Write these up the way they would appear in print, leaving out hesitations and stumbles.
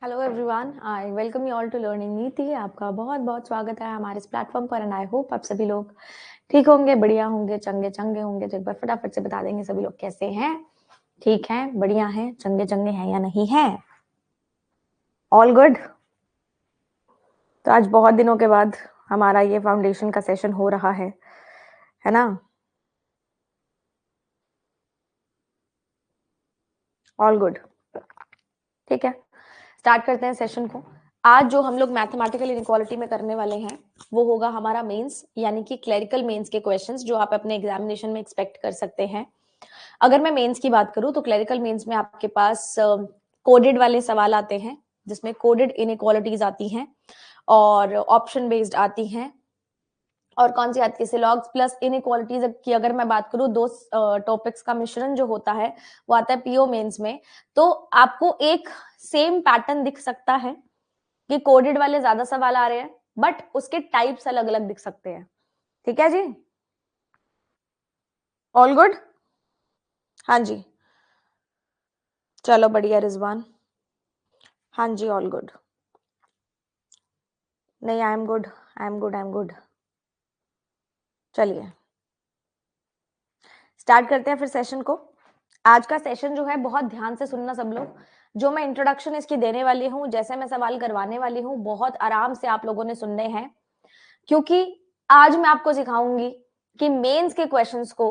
Hello everyone, I welcome you all to learning Niti. आपका बहुत बहुत स्वागत है हमारे इस प्लेटफॉर्म पर एंड आई होप आप सभी लोग ठीक होंगे, बढ़िया होंगे, चंगे चंगे होंगे। तो एक बार फटाफट से बता देंगे सभी लोग कैसे हैं, ठीक हैं, बढ़िया हैं, चंगे चंगे हैं या नहीं हैं, ऑल गुड। तो आज बहुत दिनों के बाद हमारा ये फाउंडेशन का सेशन हो रहा है ना? ऑल गुड, ठीक है। स्टार्ट करते हैं सेशन को। आज जो हम लोग मैथमेटिकल इनइक्वालिटी में करने वाले हैं वो होगा हमारा मेंस, यानी कि क्लरिकल मेंस के क्वेश्चंस जो आप अपने एग्जामिनेशन में एक्सपेक्ट कर सकते हैं। अगर मैं मेंस की बात करूं तो क्लरिकल मेंस में आपके पास कोडेड वाले सवाल आते हैं, जिसमें कोडेड इनइक्वालिटीज आती हैं और ऑप्शन बेस्ड आती हैं। और कौन सी आती है, सिलॉग्स प्लस इनइक्वालिटीज की अगर मैं बात करूं, दो टॉपिक्स का मिश्रण जो होता है वो आता है पीओ मेंस में। तो आपको एक सेम पैटर्न दिख सकता है कि कोडेड वाले ज्यादा सवाल आ रहे हैं, बट उसके टाइप्स अलग अलग दिख सकते हैं। ठीक है जी, ऑल गुड। हाँ जी, चलो बढ़िया रिजवान। हाँ जी, ऑल गुड। नहीं, I am good, I am good, I am good. चलिए स्टार्ट करते हैं फिर सेशन को। आज का सेशन जो है बहुत ध्यान से सुनना सब लोग। जो मैं इंट्रोडक्शन इसकी देने वाली हूँ, जैसे मैं सवाल करवाने वाली हूँ, बहुत आराम से आप लोगों ने सुनने हैं, क्योंकि आज मैं आपको सिखाऊंगी कि मेंस के क्वेश्चंस को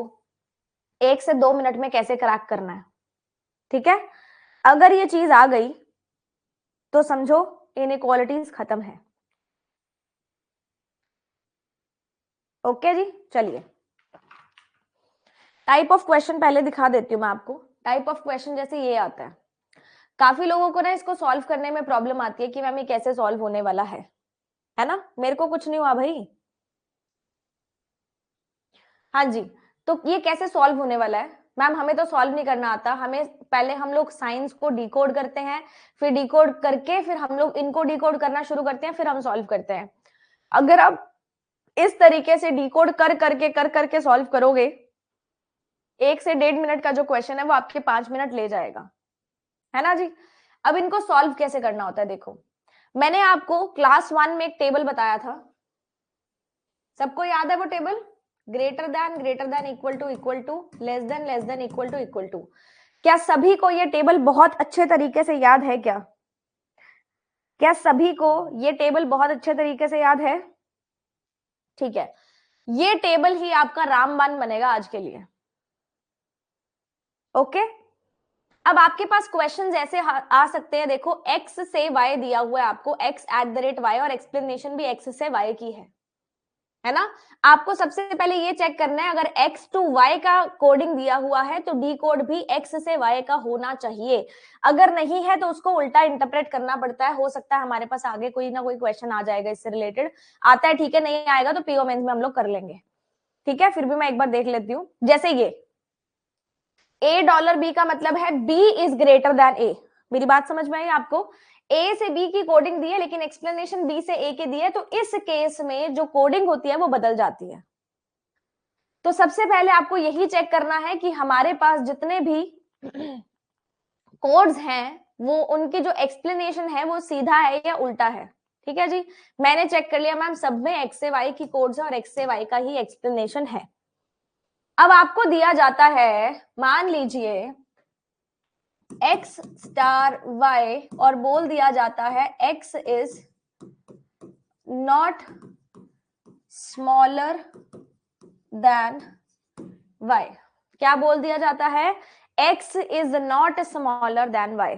1 से 2 मिनट में कैसे क्रैक करना है। ठीक है, अगर ये चीज आ गई तो समझो इनइक्वालिटीज खत्म है। ओके जी, चलिए टाइप ऑफ क्वेश्चन पहले दिखा देती हूँ मैं आपको। टाइप ऑफ क्वेश्चन जैसे ये आता है, काफी लोगों को ना इसको सॉल्व करने में प्रॉब्लम आती है कि मैम ये कैसे सॉल्व होने वाला है ना? मेरे को कुछ नहीं हुआ भाई। हाँ जी, तो ये कैसे सॉल्व होने वाला है? मैम हमें तो सॉल्व नहीं करना आता, हमें पहले हम लोग साइंस को डिकोड करते हैं, फिर डिकोड करके फिर हम लोग इनको डिकोड करना शुरू करते हैं, फिर हम सॉल्व करते हैं। अगर आप इस तरीके से डिकोड कर करके सॉल्व करोगे, 1 से 1.5 मिनट का जो क्वेश्चन है वो आपके 5 मिनट ले जाएगा, है ना जी? अब इनको सॉल्व कैसे करना होता है, देखो मैंने आपको क्लास 1 में एक टेबल बताया था, सबको याद है वो table? Greater than equal to less than equal to. क्या सभी को ये टेबल बहुत अच्छे तरीके से याद है? क्या सभी को ये टेबल बहुत अच्छे तरीके से याद है? ठीक है, ये टेबल ही आपका रामबाण बनेगा आज के लिए। ओके, अब आपके पास क्वेश्चंस ऐसे आ सकते हैं, देखो x से y दिया हुआ है आपको, x@y, और एक्सप्लेनेशन भी x से y की है ना? आपको सबसे पहले ये चेक करना है, अगर x टू y का कोडिंग दिया हुआ है तो डी कोड भी x से y का होना चाहिए। अगर नहीं है तो उसको उल्टा इंटरप्रेट करना पड़ता है। हो सकता है हमारे पास आगे कोई ना कोई क्वेश्चन आ जाएगा इससे रिलेटेड, आता है ठीक है, नहीं आएगा तो पीओ मेंस में हम लोग कर लेंगे। ठीक है, फिर भी मैं एक बार देख लेती हूँ। जैसे ये $A B का मतलब है B is greater then A। मेरी बात समझ में आई आपको? A से B की कोडिंग दी है लेकिन एक्सप्लेनेशन B से A के दी है, तो इस केस में जो कोडिंग होती है वो बदल जाती है। तो सबसे पहले आपको यही चेक करना है कि हमारे पास जितने भी कोड्स हैं वो उनकी जो एक्सप्लेनेशन है वो सीधा है या उल्टा है। ठीक है जी, मैंने चेक कर लिया मैम, सब में x से y की कोड्स है और x से y का ही एक्सप्लेनेशन है। अब आपको दिया जाता है, मान लीजिए x स्टार y, और बोल दिया जाता है x is not smaller than y। क्या बोल दिया जाता है? x is not smaller than y।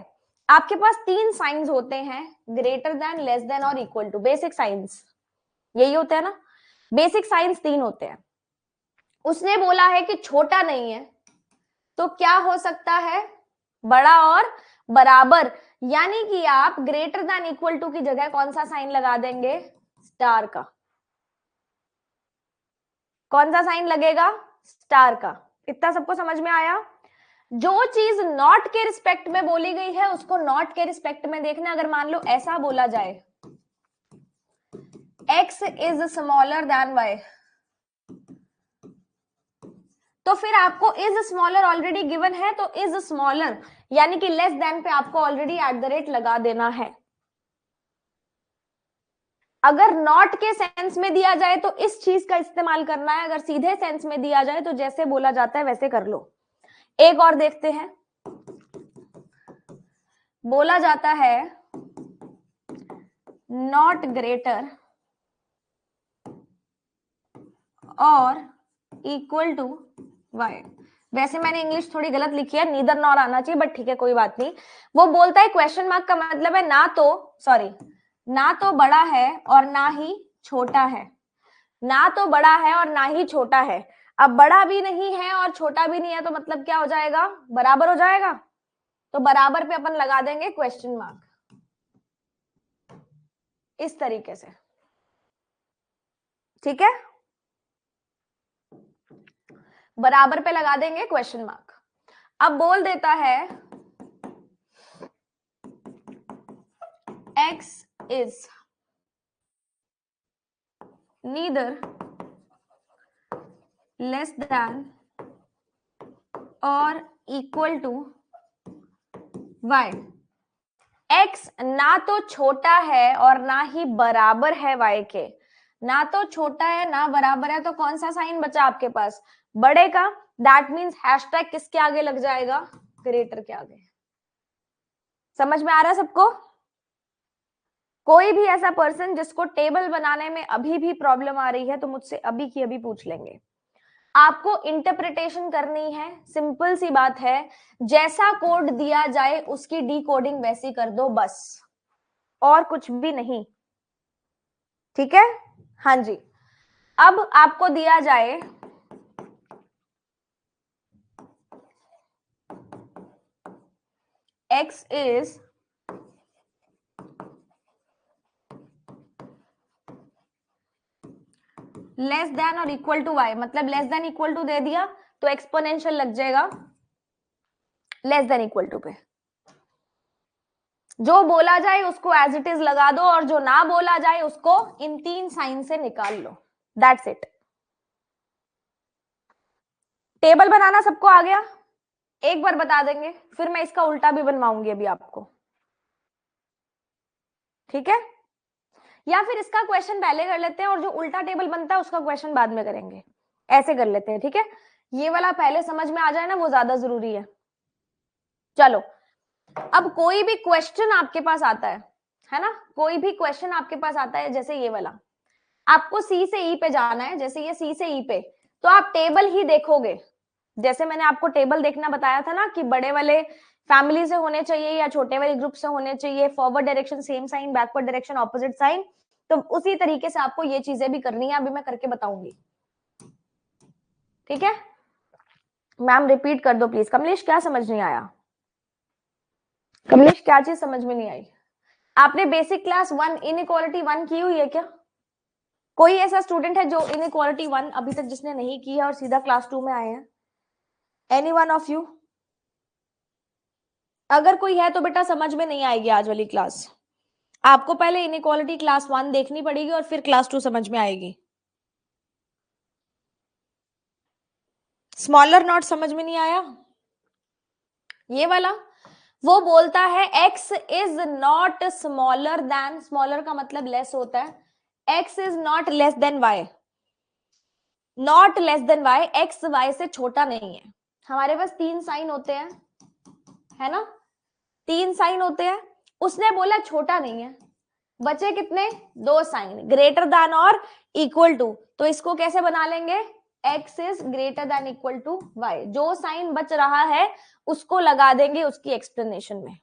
आपके पास 3 साइंस होते हैं, ग्रेटर देन, लेस देन और इक्वल टू। बेसिक साइंस यही होते हैं ना, बेसिक साइंस 3 होते हैं। उसने बोला है कि छोटा नहीं है, तो क्या हो सकता है? बड़ा और बराबर। यानी कि आप ग्रेटर देन इक्वल टू की जगह कौन सा साइन लगा देंगे? स्टार का। कौन सा साइन लगेगा? स्टार का। इतना सबको समझ में आया? जो चीज नॉट के रिस्पेक्ट में बोली गई है उसको नॉट के रिस्पेक्ट में देखना। अगर मान लो ऐसा बोला जाए x is smaller than y, तो फिर आपको इज स्मॉलर ऑलरेडी गिवन है, तो इज स्मॉलर यानी कि लेस देन पे आपको ऑलरेडी एट द रेट लगा देना है। अगर नॉट के सेंस में दिया जाए तो इस चीज का इस्तेमाल करना है, अगर सीधे सेंस में दिया जाए तो जैसे बोला जाता है वैसे कर लो। एक और देखते हैं, बोला जाता है नॉट ग्रेटर और इक्वल टू वाई। वैसे मैंने इंग्लिश थोड़ी गलत लिखी है, नीदर नॉर आना चाहिए, बट ठीक है कोई बात नहीं। वो बोलता है क्वेश्चन मार्क का मतलब है ना तो, सॉरी, ना तो बड़ा है और ना ही छोटा है, ना तो बड़ा है और ना ही छोटा है। अब बड़ा भी नहीं है और छोटा भी नहीं है तो मतलब क्या हो जाएगा, बराबर हो जाएगा। तो बराबर पे अपन लगा देंगे क्वेश्चन मार्क इस तरीके से, ठीक है, बराबर पे लगा देंगे क्वेश्चन मार्क। अब बोल देता है x is neither less than or equal to y। x ना तो छोटा है और ना ही बराबर है y के, ना तो छोटा है ना बराबर है, तो कौन सा साइन बचा आपके पास, बड़े का। दैट मीन्स हैशटैग किसके आगे लग जाएगा, ग्रेटर के आगे। समझ में आ रहा है सबको? कोई भी ऐसा पर्सन जिसको टेबल बनाने में अभी भी प्रॉब्लम आ रही है तो मुझसे अभी की अभी पूछ लेंगे। आपको इंटरप्रिटेशन करनी है, सिंपल सी बात है, जैसा कोड दिया जाए उसकी डीकोडिंग वैसी कर दो बस, और कुछ भी नहीं, ठीक है। हाँ जी, अब आपको दिया जाए x is लेस देन और इक्वल टू y, मतलब लेस देन इक्वल टू दे दिया तो एक्सपोनेंशियल लग जाएगा लेस देन इक्वल टू पे। जो बोला जाए उसको एज इट इज लगा दो और जो ना बोला जाए उसको इन तीन साइन से निकाल लो, दैट्स इट। टेबल बनाना सबको आ गया? एक बार बता देंगे, फिर मैं इसका उल्टा भी बनवाऊंगी अभी आपको, ठीक है। या फिर इसका क्वेश्चन पहले कर लेते हैं और जो उल्टा टेबल बनता है उसका क्वेश्चन बाद में करेंगे, ऐसे कर लेते हैं, ठीक है। ये वाला पहले समझ में आ जाए ना, वो ज्यादा जरूरी है। चलो, अब कोई भी क्वेश्चन आपके पास आता है ना, कोई भी क्वेश्चन आपके पास आता है, जैसे ये वाला, आपको सी से ई पे जाना है, जैसे ये सी से ई पे, तो आप टेबल ही देखोगे। जैसे मैंने आपको टेबल देखना बताया था ना कि बड़े वाले फैमिली से होने चाहिए या छोटे वाले ग्रुप से होने चाहिए, forward direction same sign, backward direction opposite sign, तो उसी तरीके से आपको ये चीजें भी करनी है, अभी मैं करके बताऊंगी, ठीक है। मैम रिपीट कर दो प्लीज। कमलेश क्या समझ नहीं आया? कमलेश क्या चीज समझ में नहीं आई? आपने बेसिक क्लास 1 इनइक्वालिटी 1 की हुई है क्या? कोई ऐसा स्टूडेंट है जो इनइक्वालिटी 1 अभी तक जिसने नहीं की है और सीधा क्लास 2 में आए हैं? Any one of you? अगर कोई है तो बेटा समझ में नहीं आएगी आज वाली क्लास, आपको पहले इनइक्वालिटी क्लास 1 देखनी पड़ेगी और फिर क्लास 2 समझ में आएगी। स्मॉलर नॉट समझ में नहीं आया? ये वाला वो बोलता है x is not smaller than, smaller का मतलब लेस होता है, x is not less then y, not less then y, x y से छोटा नहीं है। हमारे पास तीन साइन होते हैं, है ना, तीन साइन होते हैं, उसने बोला छोटा नहीं है, बचे कितने, दो साइन, ग्रेटर देन और इक्वल टू, तो इसको कैसे बना लेंगे, x is greater than equal to y, जो साइन बच रहा है उसको लगा देंगे उसकी एक्सप्लेनेशन में।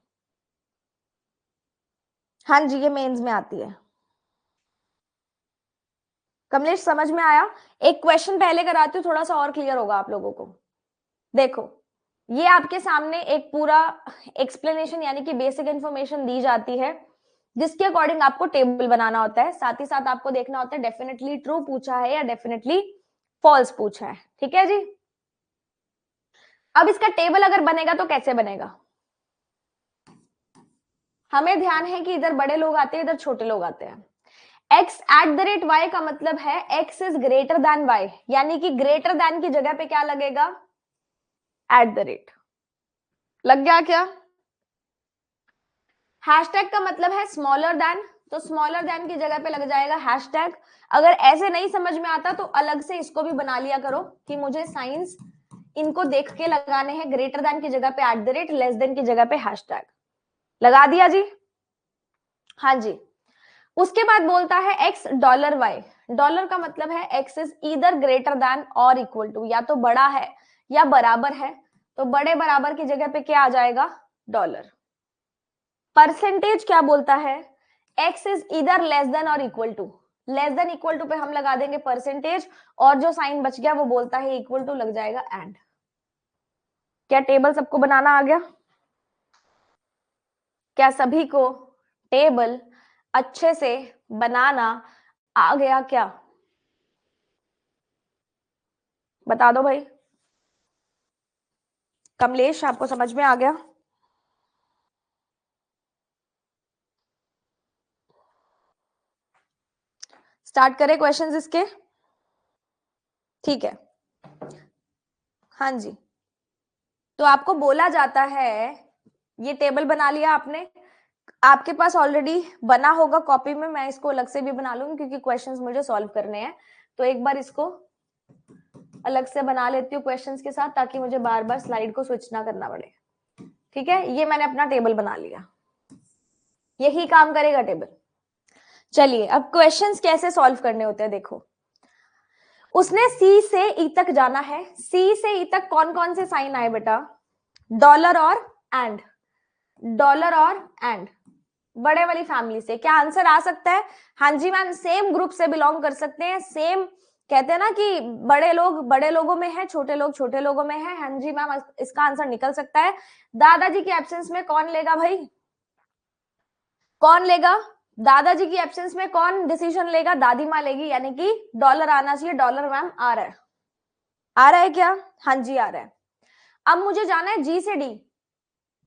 हाँ जी, ये मेंस में आती है। कमलेश समझ में आया? एक क्वेश्चन पहले कराती हूँ, थोड़ा सा और क्लियर होगा आप लोगों को। देखो, ये आपके सामने एक पूरा एक्सप्लेनेशन यानी कि बेसिक इंफॉर्मेशन दी जाती है, जिसके अकॉर्डिंग आपको टेबल बनाना होता है, साथ ही साथ आपको देखना होता है डेफिनेटली ट्रू पूछा है या डेफिनेटली फॉल्स पूछा है, ठीक है जी। अब इसका टेबल अगर बनेगा तो कैसे बनेगा, हमें ध्यान है कि इधर बड़े लोग आते हैं, इधर छोटे लोग आते हैं। x eight the rate y का मतलब है x is greater than y, यानी कि ग्रेटर देन की जगह पे क्या लगेगा, एट द रेट। लग गया क्या? हैशटैग का मतलब है स्मॉलर देन, तो स्मॉलर देन की जगह पे लग जाएगा हैशटैग। अगर ऐसे नहीं समझ में आता तो अलग से इसको भी बना लिया करो कि मुझे साइंस इनको देख के लगाने हैं, ग्रेटर देन की जगह पे @ लेस देन की जगह पे हैशटैग लगा दिया जी। हाँ जी। उसके बाद बोलता है x $y। डॉलर का मतलब है x is either greater than और इक्वल टू, या तो बड़ा है या बराबर है, तो बड़े बराबर की जगह पे क्या आ जाएगा, डॉलर। परसेंटेज क्या बोलता है, x is either less than और equal to. Less than equal to पे हम लगा देंगे परसेंटेज, और जो साइन बच गया वो बोलता है इक्वल टू, लग जाएगा एंड। क्या टेबल सबको बनाना आ गया? क्या सभी को टेबल अच्छे से बनाना आ गया क्या? बता दो भाई। कमलेश, आपको समझ में आ गया? स्टार्ट करें क्वेश्चंस इसके? ठीक है। हाँ जी। तो आपको बोला जाता है, ये टेबल बना लिया आपने, आपके पास ऑलरेडी बना होगा कॉपी में, मैं इसको अलग से भी बना लूंगी क्योंकि क्वेश्चंस मुझे सॉल्व करने हैं। तो एक बार इसको अलग से बना लेती हूँ क्वेश्चंस के साथ, ताकि मुझे बार बार स्लाइड को स्विच ना करना पड़े। ठीक है, ये मैंने अपना टेबल बना लिया, यही काम करेगा टेबल। चलिए अब क्वेश्चंस कैसे सॉल्व करने होते हैं देखो। उसने सी से ई तक जाना है। सी से ई तक कौन कौन से साइन आए बेटा, डॉलर और एंड, डॉलर और एंड, बड़े वाली फैमिली से। क्या आंसर आ सकता है? हाँ जी मैम, सेम ग्रुप से बिलोंग कर सकते हैं। सेम कहते हैं ना कि बड़े लोग बड़े लोगों में है, छोटे लोग छोटे लोगों में है। हाँ जी मैम, इसका आंसर निकल सकता है। दादाजी की एब्सेंस में कौन लेगा भाई, कौन लेगा? दादाजी की एब्सेंस में कौन डिसीजन लेगा, दादी माँ लेगी, यानी कि डॉलर आना चाहिए। डॉलर मैम आ रहा है, आ रहा है क्या? हाँ जी आ रहा है। अब मुझे जाना है जी से डी।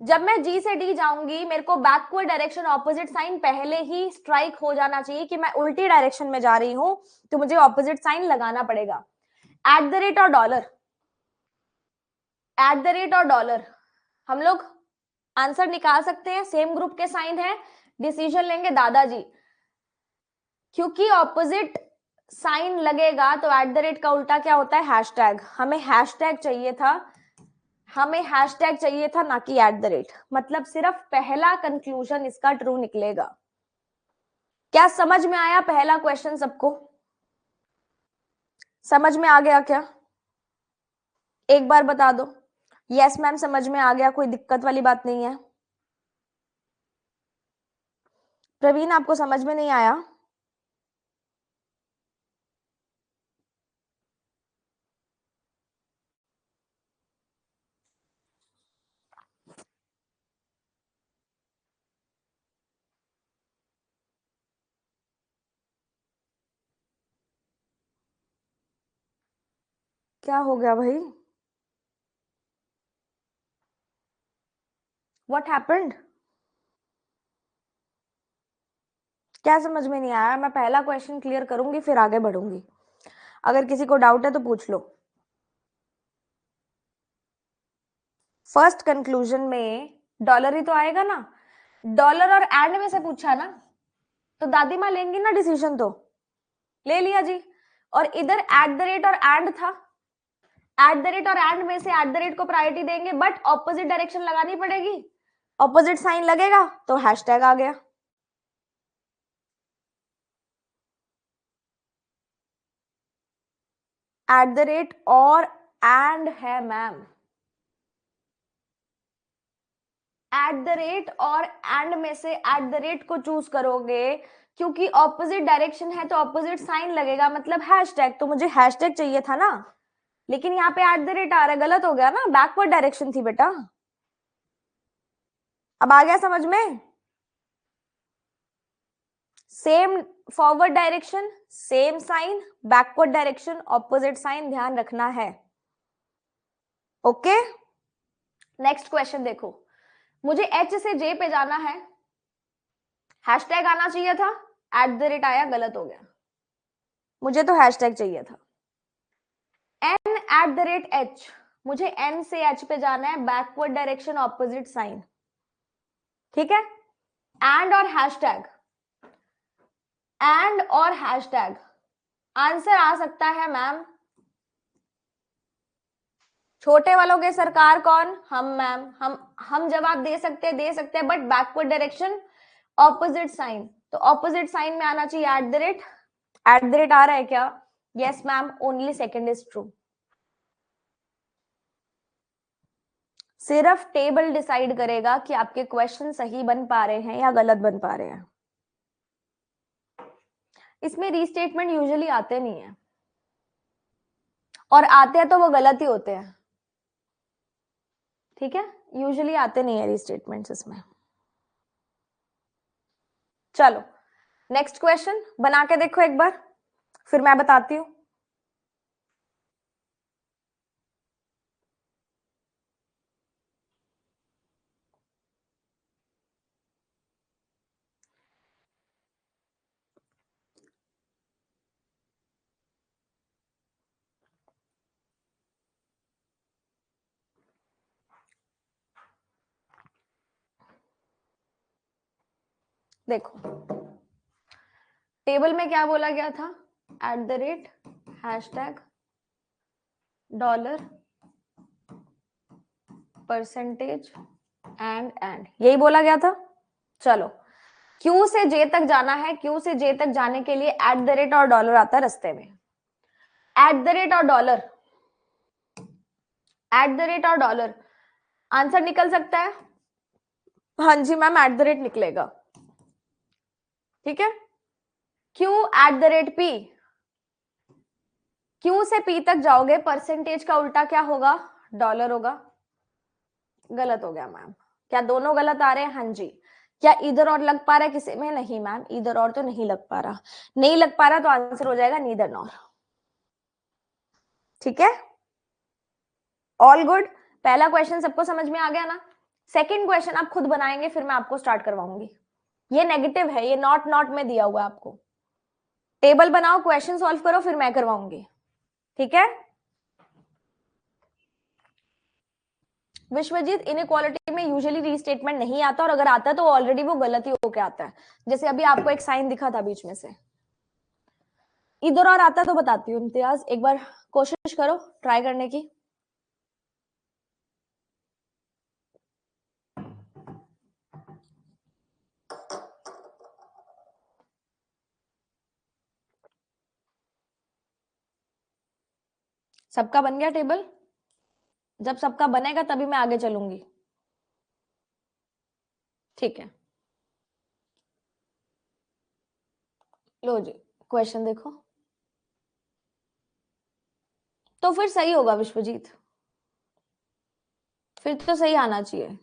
जब मैं जी से डी जाऊंगी, मेरे को बैकवर्ड डायरेक्शन ऑपोजिट साइन पहले ही स्ट्राइक हो जाना चाहिए कि मैं उल्टी डायरेक्शन में जा रही हूं, तो मुझे ऑपोजिट साइन लगाना पड़ेगा। @ और डॉलर, @ और डॉलर, हम लोग आंसर निकाल सकते हैं। सेम ग्रुप के साइन है, डिसीजन लेंगे दादाजी, क्योंकि ऑपोजिट साइन लगेगा तो @ का उल्टा क्या होता है, हैशटैग। हमें हैशटैग चाहिए था, हमें हैशटैग चाहिए था, ना कि @ मतलब सिर्फ पहला कंक्लूजन इसका ट्रू निकलेगा। क्या समझ में आया पहला क्वेश्चन सबको? समझ में आ गया क्या? एक बार बता दो। यस मैम समझ में आ गया, कोई दिक्कत वाली बात नहीं है। प्रवीण आपको समझ में नहीं आया? क्या हो गया भाई? What happened? क्या समझ में नहीं आया? मैं पहला क्वेश्चन क्लियर करूंगी फिर आगे बढ़ूंगी, अगर किसी को डाउट है तो पूछ लो। फर्स्ट कंक्लूजन में डॉलर ही तो आएगा ना, डॉलर और एंड में से पूछा ना, तो दादी माँ लेंगी ना डिसीजन, तो ले लिया जी। और इधर @ और एंड था, @ और एंड में से @ को प्रायोरिटी देंगे, बट ऑपोजिट डायरेक्शन लगानी पड़ेगी, ऑपोजिट साइन लगेगा तो हैशटैग आ गया। @ और एंड है मैम, @ और एंड में से @ को चूज करोगे, क्योंकि ऑपोजिट डायरेक्शन है तो ऑपोजिट साइन लगेगा, मतलब हैशटैग। तो मुझे हैशटैग चाहिए था ना, लेकिन यहाँ पे @ आ रहा है, गलत हो गया ना, बैकवर्ड डायरेक्शन थी बेटा। अब आ गया समझ में? Same forward direction same sign, backward direction opposite sign, ध्यान रखना है। ओके, नेक्स्ट क्वेश्चन देखो। मुझे एच से जे पे जाना है, हैशटैग आना चाहिए था, @ आया, गलत हो गया, मुझे तो हैशटैग चाहिए था। एन @h, मुझे एन से एच पे जाना है, बैकवर्ड डायरेक्शन ऑपोजिट साइन, ठीक है। एंड और हैशटैग, एंड और हैशटैग, आंसर आ सकता है मैम। छोटे वालों के सरकार कौन? हम मैम। हम जवाब दे सकते हैं but backward direction opposite sign, तो ऑपोजिट साइन में आना चाहिए at the rate. At the rate आ रहा है क्या? Yes ma'am, only second is true. सिर्फ टेबल डिसाइड करेगा कि आपके क्वेश्चन सही बन पा रहे हैं या गलत बन पा रहे हैं। इसमें रीस्टेटमेंट यूजुअली आते नहीं है, और आते हैं तो वो गलत ही होते हैं। ठीक है, यूजुअली आते नहीं है रीस्टेटमेंट्स इसमें। चलो नेक्स्ट क्वेश्चन बना के देखो एक बार, फिर मैं बताती हूं। देखो टेबल में क्या बोला गया था? Eight the rate hashtag dollar percentage and यही बोला गया था। चलो क्यू से जे तक जाना है, क्यू से जे तक जाने के लिए एट द रेट और डॉलर आता है रास्ते में। एट द रेट और डॉलर, एट द रेट और डॉलर, आंसर निकल सकता है। हाँ जी मैम, एट द रेट निकलेगा। ठीक है, Q eight the rate P, Q से पी तक जाओगे, परसेंटेज का उल्टा क्या होगा? डॉलर होगा। गलत हो गया मैम। क्या दोनों गलत आ रहे हैं? हाँ जी। क्या इधर और लग पा रहा है किसी में? नहीं मैम, इधर और तो नहीं लग पा रहा। नहीं लग पा रहा तो आंसर हो जाएगा नीदर नॉर। ठीक है, ऑल गुड। पहला क्वेश्चन सबको समझ में आ गया ना? सेकंड क्वेश्चन आप खुद बनाएंगे, फिर मैं आपको स्टार्ट करवाऊंगी। ये नेगेटिव है, ये नॉट नॉट में दिया हुआ है आपको। टेबल बनाओ, क्वेश्चन सॉल्व करो, फिर मैं करवाऊंगी। ठीक है, विश्वजीत इनइक्वालिटी में यूजुअली रीस्टेटमेंट नहीं आता, और अगर आता है तो ऑलरेडी वो गलत ही होके आता है। जैसे अभी आपको एक साइन दिखा था बीच में से, इधर और आता तो बताती हूँ। इम्तियाज एक बार कोशिश करो ट्राई करने की। सबका बन गया टेबल? जब सबका बनेगा तभी मैं आगे चलूंगी। ठीक है, लो जी क्वेश्चन देखो, तो फिर सही होगा विश्वजीत, फिर तो सही आना चाहिए।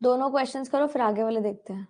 दोनों क्वेश्चंस करो, फिर आगे वाले देखते हैं।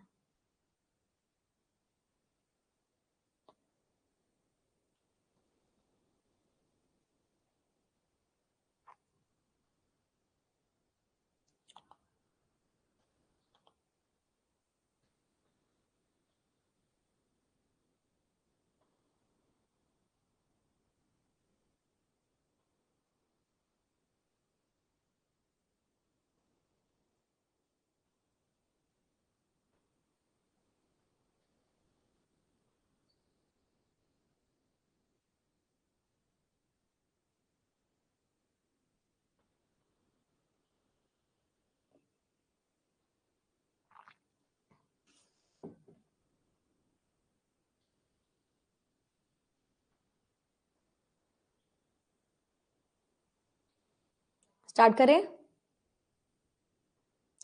स्टार्ट करें?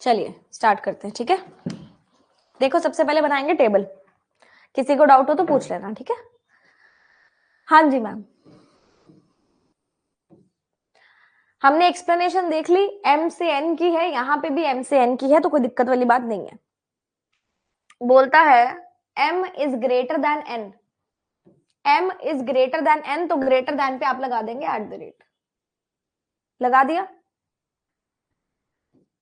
चलिए स्टार्ट करते हैं। ठीक है, देखो सबसे पहले बनाएंगे टेबल। किसी को डाउट हो तो पूछ लेना, ठीक है। हाँ जी मैम, हमने एक्सप्लेनेशन देख ली, m से n की है, यहाँ पे भी m से n की है, तो कोई दिक्कत वाली बात नहीं है। बोलता है m is greater than n, m is greater than n, तो ग्रेटर देन पे आप लगा देंगे एट द रेट, लगा दिया।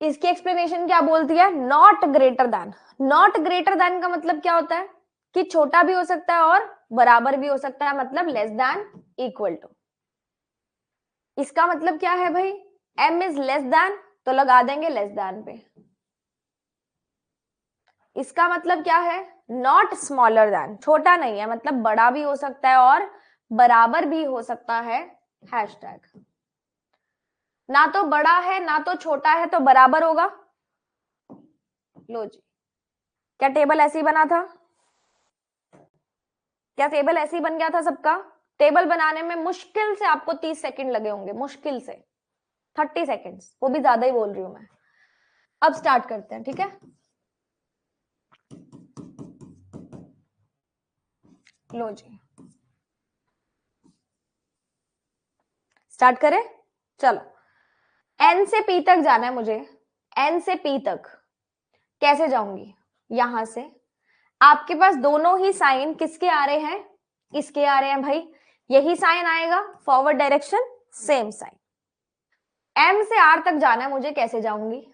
इसकी एक्सप्लेनेशन क्या बोलती है, not greater then. Not greater than का मतलब क्या होता है कि छोटा भी हो सकता है और बराबर भी हो सकता है, मतलब लेस देन इक्वल टू। इसका मतलब क्या है भाई, m इज लेस देन, तो लगा देंगे लेस देन पे। इसका मतलब क्या है, नॉट स्मॉलर देन, छोटा नहीं है, मतलब बड़ा भी हो सकता है और बराबर भी हो सकता है, हैशटैग। ना तो बड़ा है ना तो छोटा है, तो बराबर होगा। लो जी, क्या टेबल ऐसे ही बना था, क्या टेबल ऐसे ही बन गया था सबका। टेबल बनाने में मुश्किल से आपको 30 सेकंड लगे होंगे, मुश्किल से 30 सेकंड्स, वो भी ज्यादा ही बोल रही हूं मैं। अब स्टार्ट करते हैं, ठीक है। लो जी, स्टार्ट करें, चलो। एन से पी तक जाना है मुझे, एन से पी तक कैसे जाऊंगी, यहां से आपके पास दोनों ही साइन किसके आ रहे हैं, इसके आ रहे हैं भाई, यही साइन आएगा, forward direction same sign. M से आर तक जाना है मुझे, कैसे जाऊंगी,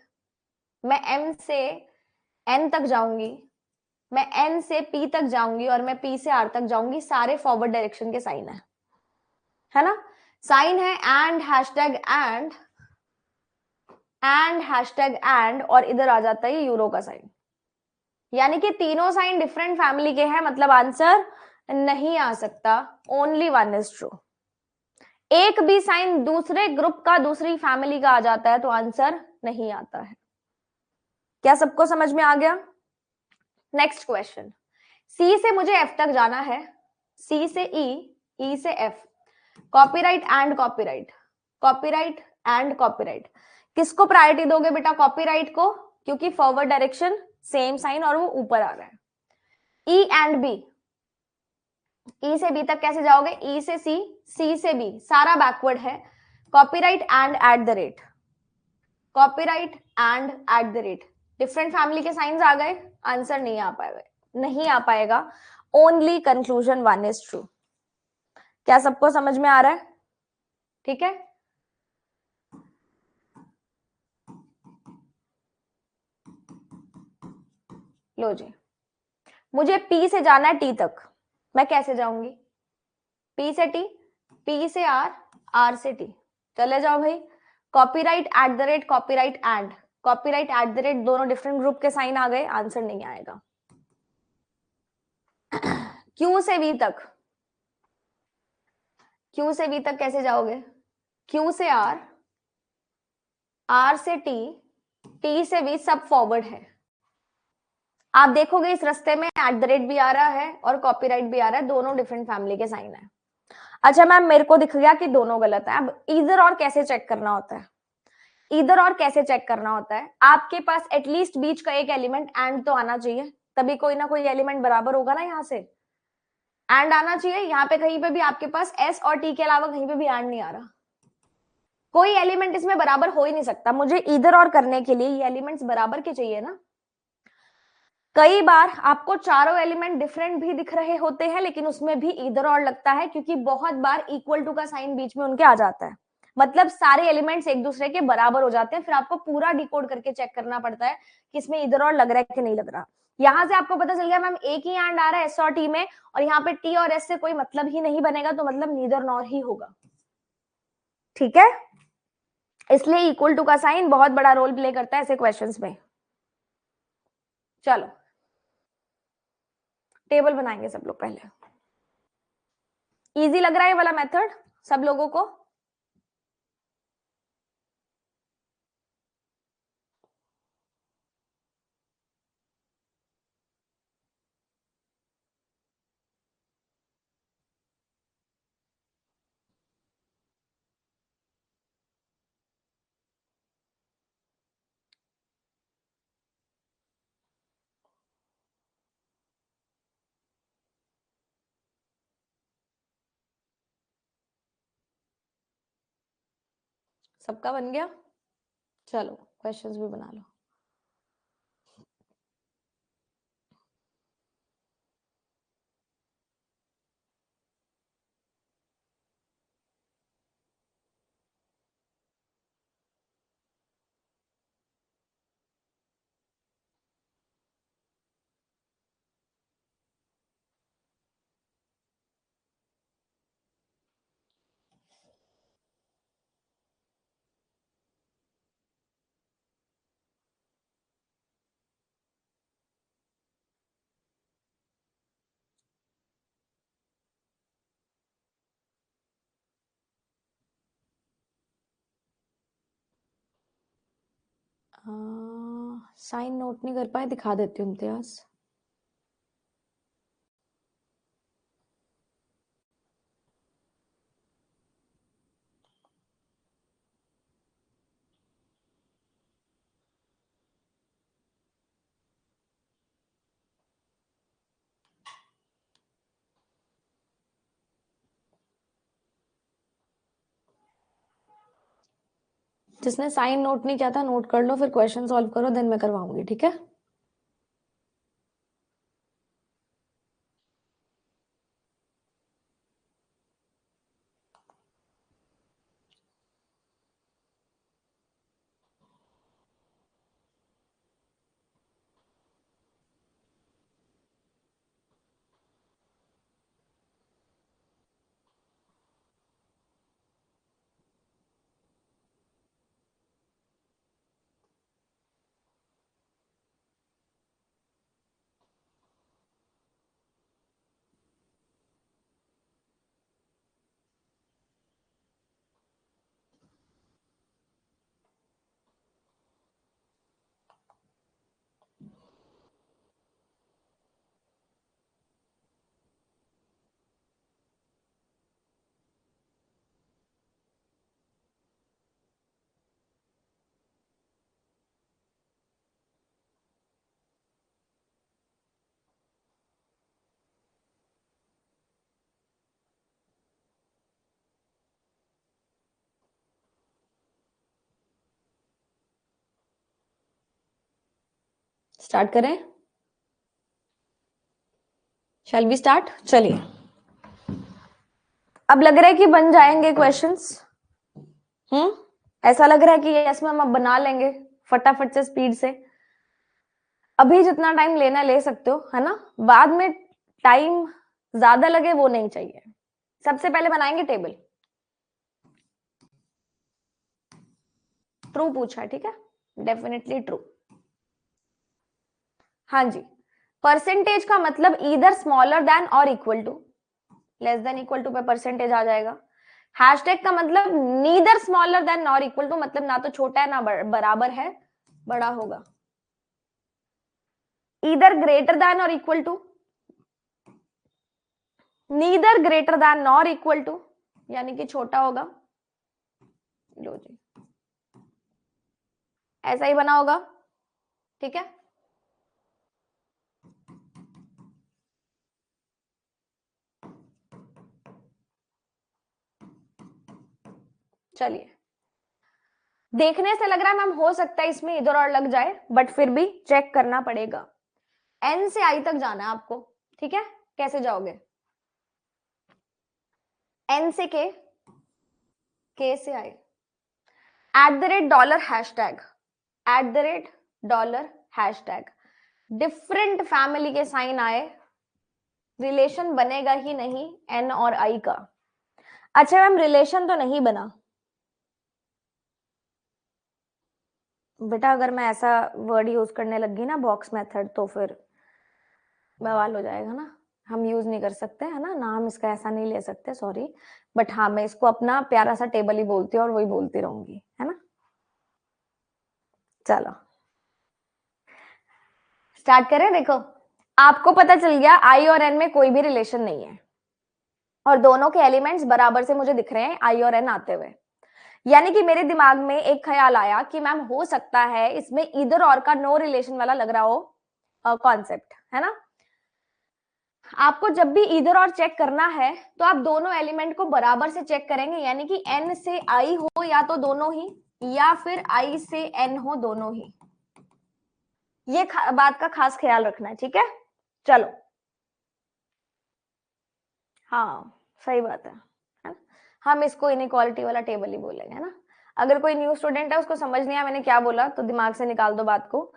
मैं एम से एन तक जाऊंगी, मैं एन से पी तक जाऊंगी और मैं पी से आर तक जाऊंगी, सारे फॉरवर्ड डायरेक्शन के साइन है ना। साइन है and hashtag and hashtag and, और इधर आ जाता है यूरो का साइन, यानी कि तीनों साइन डिफरेंट फैमिली के हैं, मतलब आंसर नहीं आ सकता, ओनली वन इज ट्रू। एक भी साइन दूसरे ग्रुप का दूसरी फैमिली का आ जाता है तो आंसर नहीं आता है। क्या सबको समझ में आ गया। नेक्स्ट क्वेश्चन, सी से मुझे एफ तक जाना है, सी से ई, ई से F, copyright and copyright, copyright and copyright, किसको प्रायोरिटी दोगे बेटा, कॉपीराइट को, क्योंकि फॉरवर्ड डायरेक्शन सेम साइन और वो ऊपर आ रहा है। ई एंड बी, ई से बी तक कैसे जाओगे, ई से सी, सी से बी, सारा बैकवर्ड है, copyright and at the rate, copyright and at the rate, different family के साइंस आ गए, आंसर नहीं आ पाएगा, नहीं आ पाएगा, only conclusion one is true. क्या सबको समझ में आ रहा है, ठीक है। लो जी, मुझे पी से जाना है टी तक, मैं कैसे जाऊंगी, पी से टी, पी से आर, आर से टी, चले जाओ भाई, copyright eight the rate, copyright and, copyright eight the rate, दोनों डिफरेंट ग्रुप के साइन आ गए, आंसर नहीं आएगा। क्यू से वी तक, क्यू से वी तक कैसे जाओगे, क्यू से आर, आर से टी, टी से वी, सब फॉरवर्ड है। आप देखोगे इस रास्ते में एट द रेट भी आ रहा है और कॉपीराइट भी आ रहा है, दोनों डिफरेंट फैमिली के साइन है। अच्छा मैम, मेरे को दिख गया कि दोनों गलत है, अब इधर और कैसे चेक करना होता है, इधर और कैसे चेक करना होता है, आपके पास एटलीस्ट बीच का एक एलिमेंट एंड तो आना चाहिए, तभी कोई ना कोई एलिमेंट बराबर होगा ना, यहाँ से एंड आना चाहिए, यहाँ पे कहीं पे भी आपके पास एस और टी के अलावा कहीं पे भी एंड नहीं आ रहा, कोई एलिमेंट इसमें बराबर हो ही नहीं सकता, मुझे इधर और करने के लिए ये एलिमेंट्स बराबर के चाहिए ना। कई बार आपको चारों एलिमेंट डिफरेंट भी दिख रहे होते हैं, लेकिन उसमें भी इधर और लगता है, क्योंकि बहुत बार इक्वल टू का साइन बीच में उनके आ जाता है, मतलब सारे एलिमेंट्स एक दूसरे के बराबर हो जाते हैं, फिर आपको पूरा डिकोड करके चेक करना पड़ता है कि इसमें इधर और लग रहा है कि नहीं लग रहा। यहां से आपको पता चल गया मैम एक ही एंड आ रहा है एस और टी में, और यहाँ पे टी और एस से कोई मतलब ही नहीं बनेगा, तो मतलब नीदर नॉर ही होगा, ठीक है। इसलिए इक्वल टू का साइन बहुत बड़ा रोल प्ले करता है ऐसे क्वेश्चंस में। चलो टेबल बनाएंगे सब लोग पहले, इजी लग रहा है ये वाला मेथड सब लोगों को। सबका बन गया? चलो क्वेश्चंस भी बना लो। साइन नोट नहीं कर पाए, दिखा देती हूँ इम्तियाज। जिसने साइन नोट नहीं किया था नोट कर लो, फिर क्वेश्चन सॉल्व करो, देन मैं करवाऊंगी, ठीक है? स्टार्ट करें? Shall we start? चलिए, अब लग रहा है कि बन जाएंगे क्वेश्चंस। ऐसा लग रहा है कि यस मैम अब बना लेंगे फटाफट से, स्पीड से। अभी जितना टाइम लेना ले सकते हो, है ना? बाद में टाइम ज्यादा लगे वो नहीं चाहिए। सबसे पहले बनाएंगे टेबल। ट्रू पूछा है, ठीक है, डेफिनेटली ट्रू। हाँ जी, परसेंटेज का मतलब इधर स्मॉलर देन और equal to, less than equal to पे परसेंटेज आ जाएगा। हैशटैग का मतलब neither smaller than nor equal to, मतलब ना तो छोटा है ना बराबर है, बड़ा होगा। इधर ग्रेटर देन और equal to, neither greater than nor equal to, यानी कि छोटा होगा। लो जी, ऐसा ही बना होगा, ठीक है। चलिए, देखने से लग रहा है मैम हो सकता है इसमें इधर और लग जाए, बट फिर भी चेक करना पड़ेगा। एन से आई तक जाना है आपको, ठीक है? कैसे जाओगे? एन से के से आई, @$ हैशटैग, $, डिफरेंट फैमिली के साइन आए, रिलेशन बनेगा ही नहीं एन और आई का। अच्छा मैम, रिलेशन तो नहीं बना बेटा, अगर मैं ऐसा वर्ड यूज करने लगी ना, बॉक्स मेथड, तो फिर बवाल हो जाएगा ना। हम यूज नहीं कर सकते, है ना? नाम इसका ऐसा नहीं ले सकते, सॉरी। बट हाँ, मैं इसको अपना प्यारा सा टेबल ही बोलती हूँ और वही बोलती रहूंगी, है ना? चलो स्टार्ट करें। देखो, आपको पता चल गया आई और एन में कोई भी रिलेशन नहीं है, और दोनों के एलिमेंट्स बराबर से मुझे दिख रहे हैं आई और एन आते हुए। यानी कि मेरे दिमाग में एक ख्याल आया कि मैम हो सकता है इसमें इधर और का नो रिलेशन वाला लग रहा हो कॉन्सेप्ट, है ना? आपको जब भी इधर और चेक करना है तो आप दोनों एलिमेंट को बराबर से चेक करेंगे, यानी कि n से i हो या तो दोनों ही, या फिर i से n हो दोनों ही। ये बात का खास ख्याल रखना है, ठीक है। चलो, हाँ सही बात है ना? हम इसको इनइक्वालिटी वाला टेबल ही बोलेंगे, है ना। अगर कोई न्यू स्टूडेंट है, उसको समझ नहीं आया मैंने क्या बोला, तो दिमाग से निकाल दो बात को,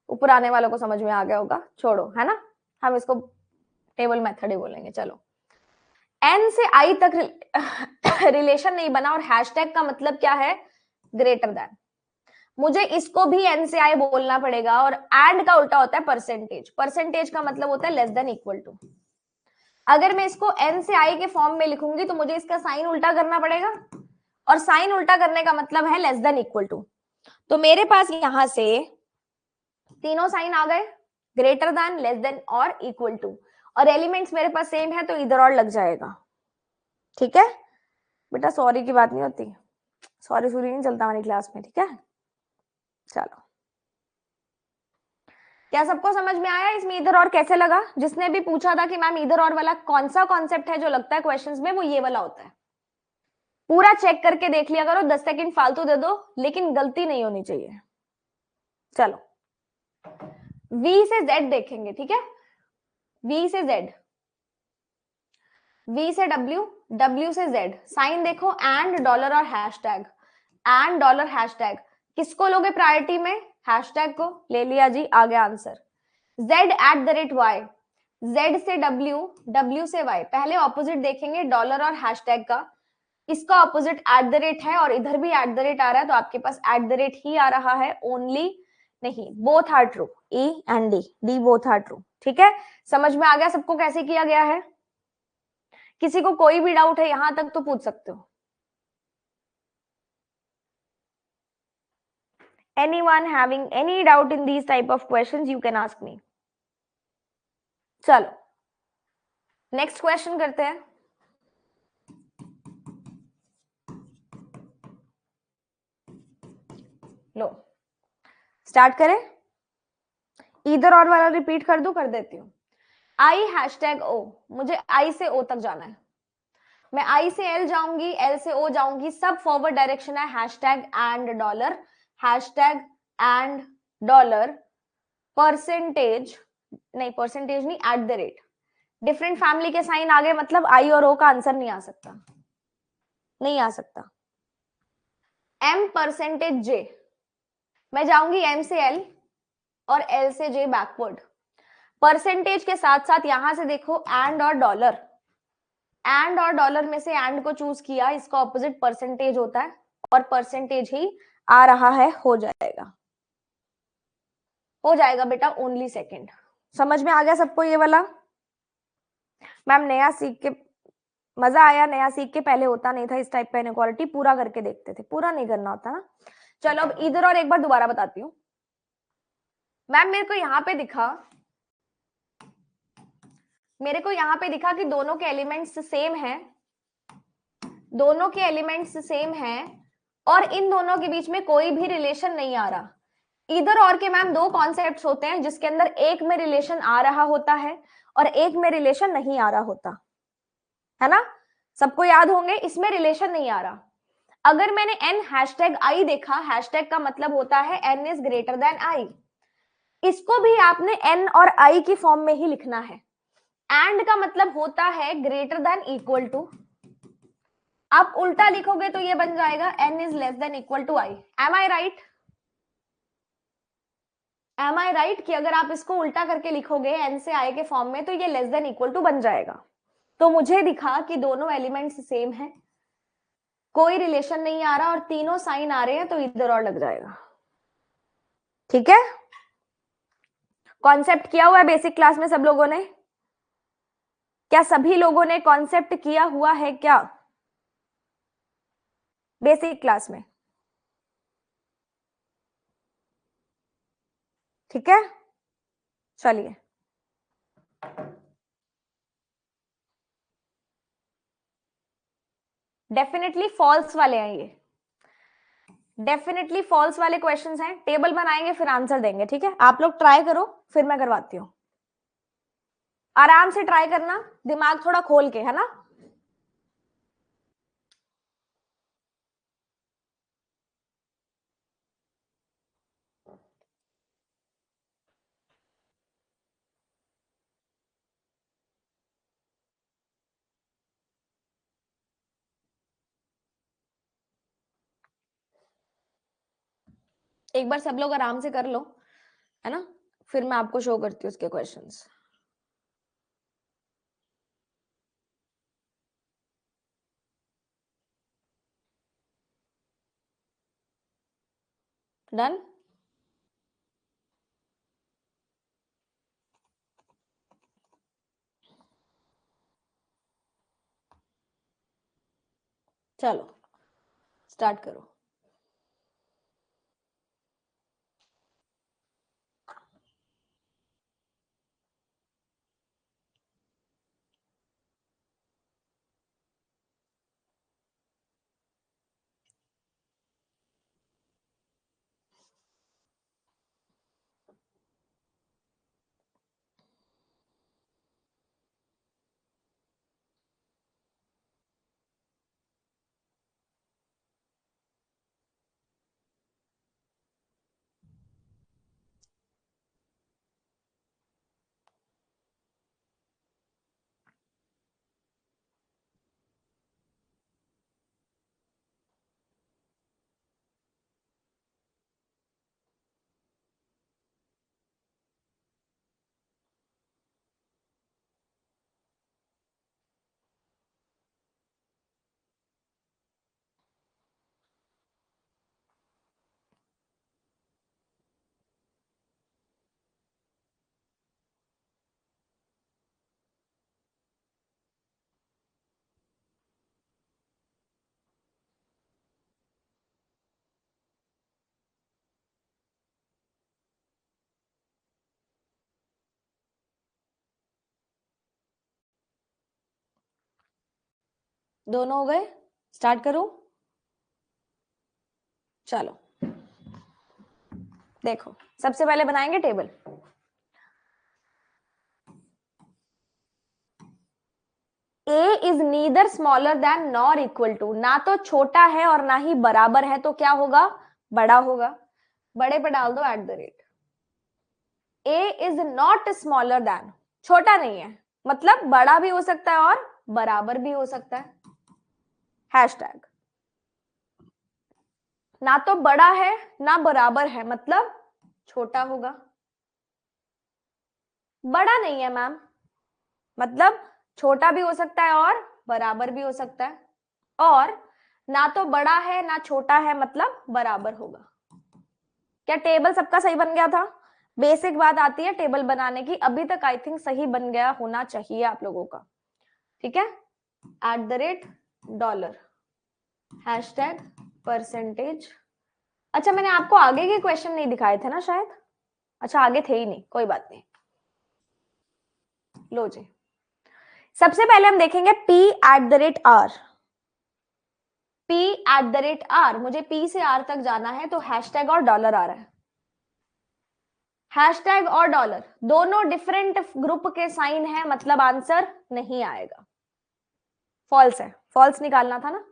ऊपर आने वालों को समझ में आ गया होगा, छोड़ो, है ना। हम इसको टेबल मेथड ही बोलेंगे। चलो, n से i तक रिलेशन नहीं बना, और हैशटैग का मतलब क्या है, ग्रेटर देन। मुझे इसको भी n से i बोलना पड़ेगा, और एंड का उल्टा होता है परसेंटेज। परसेंटेज का मतलब होता है लेस देन इक्वल टू। अगर मैं इसको n से i के फॉर्म में लिखूंगी तो मुझे इसका साइन उल्टा करना पड़ेगा, और साइन उल्टा करने का मतलब है लेस देन इक्वल टू। तो मेरे पास यहां से तीनों साइन आ गए, ग्रेटर देन, लेस देन और इक्वल टू, और एलिमेंट्स मेरे पास सेम है तो इधर और लग जाएगा, ठीक है। बेटा सॉरी की बात नहीं होती, सॉरी सूरी नहीं चलता हमारी क्लास में, ठीक है। चलो, क्या सबको समझ में आया इसमें इधर और कैसे लगा? जिसने भी पूछा था कि मैम इधर और वाला कौन सा कॉन्सेप्ट है जो लगता है क्वेश्चंस में, वो ये वाला होता है। पूरा चेक करके देख लिया करो, 10 सेकंड फालतू दे दो, लेकिन गलती नहीं होनी चाहिए। चलो, V से Z देखेंगे, ठीक है। V से Z, V से W, W से Z। साइन देखो, एंड, डॉलर और हैशटैग। एंड, डॉलर, हैशटैग, किसको लोगे प्रायोरिटी में? हैशटैग को। ले लिया जी, आ गया आंसर। Z@y, Z से W, W से Y। पहले ऑपोजिट देखेंगे डॉलर और हैशटैग का, इसका ऑपोजिट एट द रेट है, और इधर भी एट द रेट आ रहा है, तो आपके पास एट द रेट ही आ रहा है, ओनली नहीं, both are true. E and D both are true, ठीक है। समझ में आ गया सबको कैसे किया गया है? किसी को कोई भी डाउट है यहां तक तो पूछ सकते हो। Anyone having any doubt in these type of questions, you can ask me. चलो, नेक्स्ट क्वेश्चन करते हैं। लो, स्टार्ट करें। इधर और वाला रिपीट कर दूं? कर देती हूँ। आई हैशटैग ओ, मुझे आई से ओ तक जाना है। मैं आई से एल जाऊंगी, एल से ओ जाऊंगी, सब फॉरवर्ड डायरेक्शन है। Hashtag and dollar, hashtag and dollar, percentage नहीं, परसेंटेज नहीं, eight the rate. Different family के साइन आ गए, मतलब आई और ओ का आंसर नहीं आ सकता, नहीं आ सकता। एम परसेंटेज जे, मैं जाऊंगी एम से एल और एल से जे बैकवर्ड। परसेंटेज के साथ साथ यहां से देखो एंड और डॉलर, एंड और डॉलर में से एंड को चूज किया, इसका ऑपोजिट परसेंटेज होता है, और परसेंटेज ही आ रहा है, हो जाएगा, हो जाएगा बेटा, ओनली सेकंड। समझ में आ गया सबको ये वाला? मैम नया सीख के मजा आया, नया सीख के पहले होता नहीं था इस टाइप का इनइक्वालिटी, पूरा करके देखते थे, पूरा नहीं करना होता ना। चलो, अब इधर और एक बार दोबारा बताती हूँ। मैम मेरे को यहाँ पे दिखा, मेरे को यहाँ पे दिखा कि दोनों के एलिमेंट्स सेम हैं, दोनों के एलिमेंट्स सेम हैं, और इन दोनों के बीच में कोई भी रिलेशन नहीं आ रहा। इधर और के मैम दो कॉन्सेप्ट्स होते हैं, जिसके अंदर एक में रिलेशन आ रहा होता है और एक में रिलेशन नहीं आ रहा होता है ना। सबको याद होंगे, इसमें रिलेशन नहीं आ रहा। अगर मैंने n हैशटैग आई देखा, हैशटैग का मतलब होता है n is greater than I, इसको भी आपने n और i की फॉर्म में ही लिखना है। एंड का मतलब होता है ग्रेटर देन इक्वल टू, आप उल्टा लिखोगे तो ये बन जाएगा n is less than equal to i। Am I right? Am I right कि अगर आप इसको उल्टा करके लिखोगे n से i के फॉर्म में, तो ये लेस देन इक्वल टू बन जाएगा। तो मुझे दिखा कि दोनों एलिमेंट्स सेम है, कोई रिलेशन नहीं आ रहा, और तीनों साइन आ रहे हैं, तो इधर और लग जाएगा, ठीक है। कॉन्सेप्ट किया हुआ है बेसिक क्लास में सब लोगों ने? क्या सभी लोगों ने कॉन्सेप्ट किया हुआ है क्या बेसिक क्लास में? ठीक है, चलिए। डेफिनेटली फॉल्स वाले हैं ये, डेफिनेटली फॉल्स वाले क्वेश्चंस हैं। टेबल बनाएंगे फिर आंसर देंगे, ठीक है। आप लोग ट्राई करो, फिर मैं करवाती हूँ। आराम से ट्राई करना, दिमाग थोड़ा खोल के, है ना। एक बार सब लोग आराम से कर लो, है ना, फिर मैं आपको शो करती हूँ उसके क्वेश्चंस। डन। चलो स्टार्ट करो। दोनों हो गए, स्टार्ट करूं। चलो देखो, सबसे पहले बनाएंगे table. A is neither smaller than nor equal to, ना तो छोटा है और ना ही बराबर है, तो क्या होगा, बड़ा होगा। बड़े पे डाल दो eight the rate. A is not smaller than, छोटा नहीं है, मतलब बड़ा भी हो सकता है और बराबर भी हो सकता है। हैशटैग, ना तो बड़ा है ना बराबर है, मतलब छोटा होगा। बड़ा नहीं है मैम, मतलब छोटा भी हो सकता है और बराबर भी हो सकता है। और ना तो बड़ा है ना छोटा है, मतलब बराबर होगा। क्या टेबल सबका सही बन गया था। बेसिक बात आती है टेबल बनाने की, अभी तक आई थिंक सही बन गया होना चाहिए आप लोगों का। ठीक है, eight the rate dollar, hashtag percentage. अच्छा, मैंने आपको आगे के क्वेश्चन नहीं दिखाए थे ना शायद। अच्छा, आगे थे ही नहीं, कोई बात नहीं। लो जी, सबसे पहले हम देखेंगे P eight the rate R। P eight the rate R, मुझे P से R तक जाना है, तो हैशटैग और डॉलर आ रहा है। हैशटैग और डॉलर दोनों डिफरेंट ग्रुप के साइन है, मतलब आंसर नहीं आएगा, फॉल्स है, फॉल्स निकालना था ना।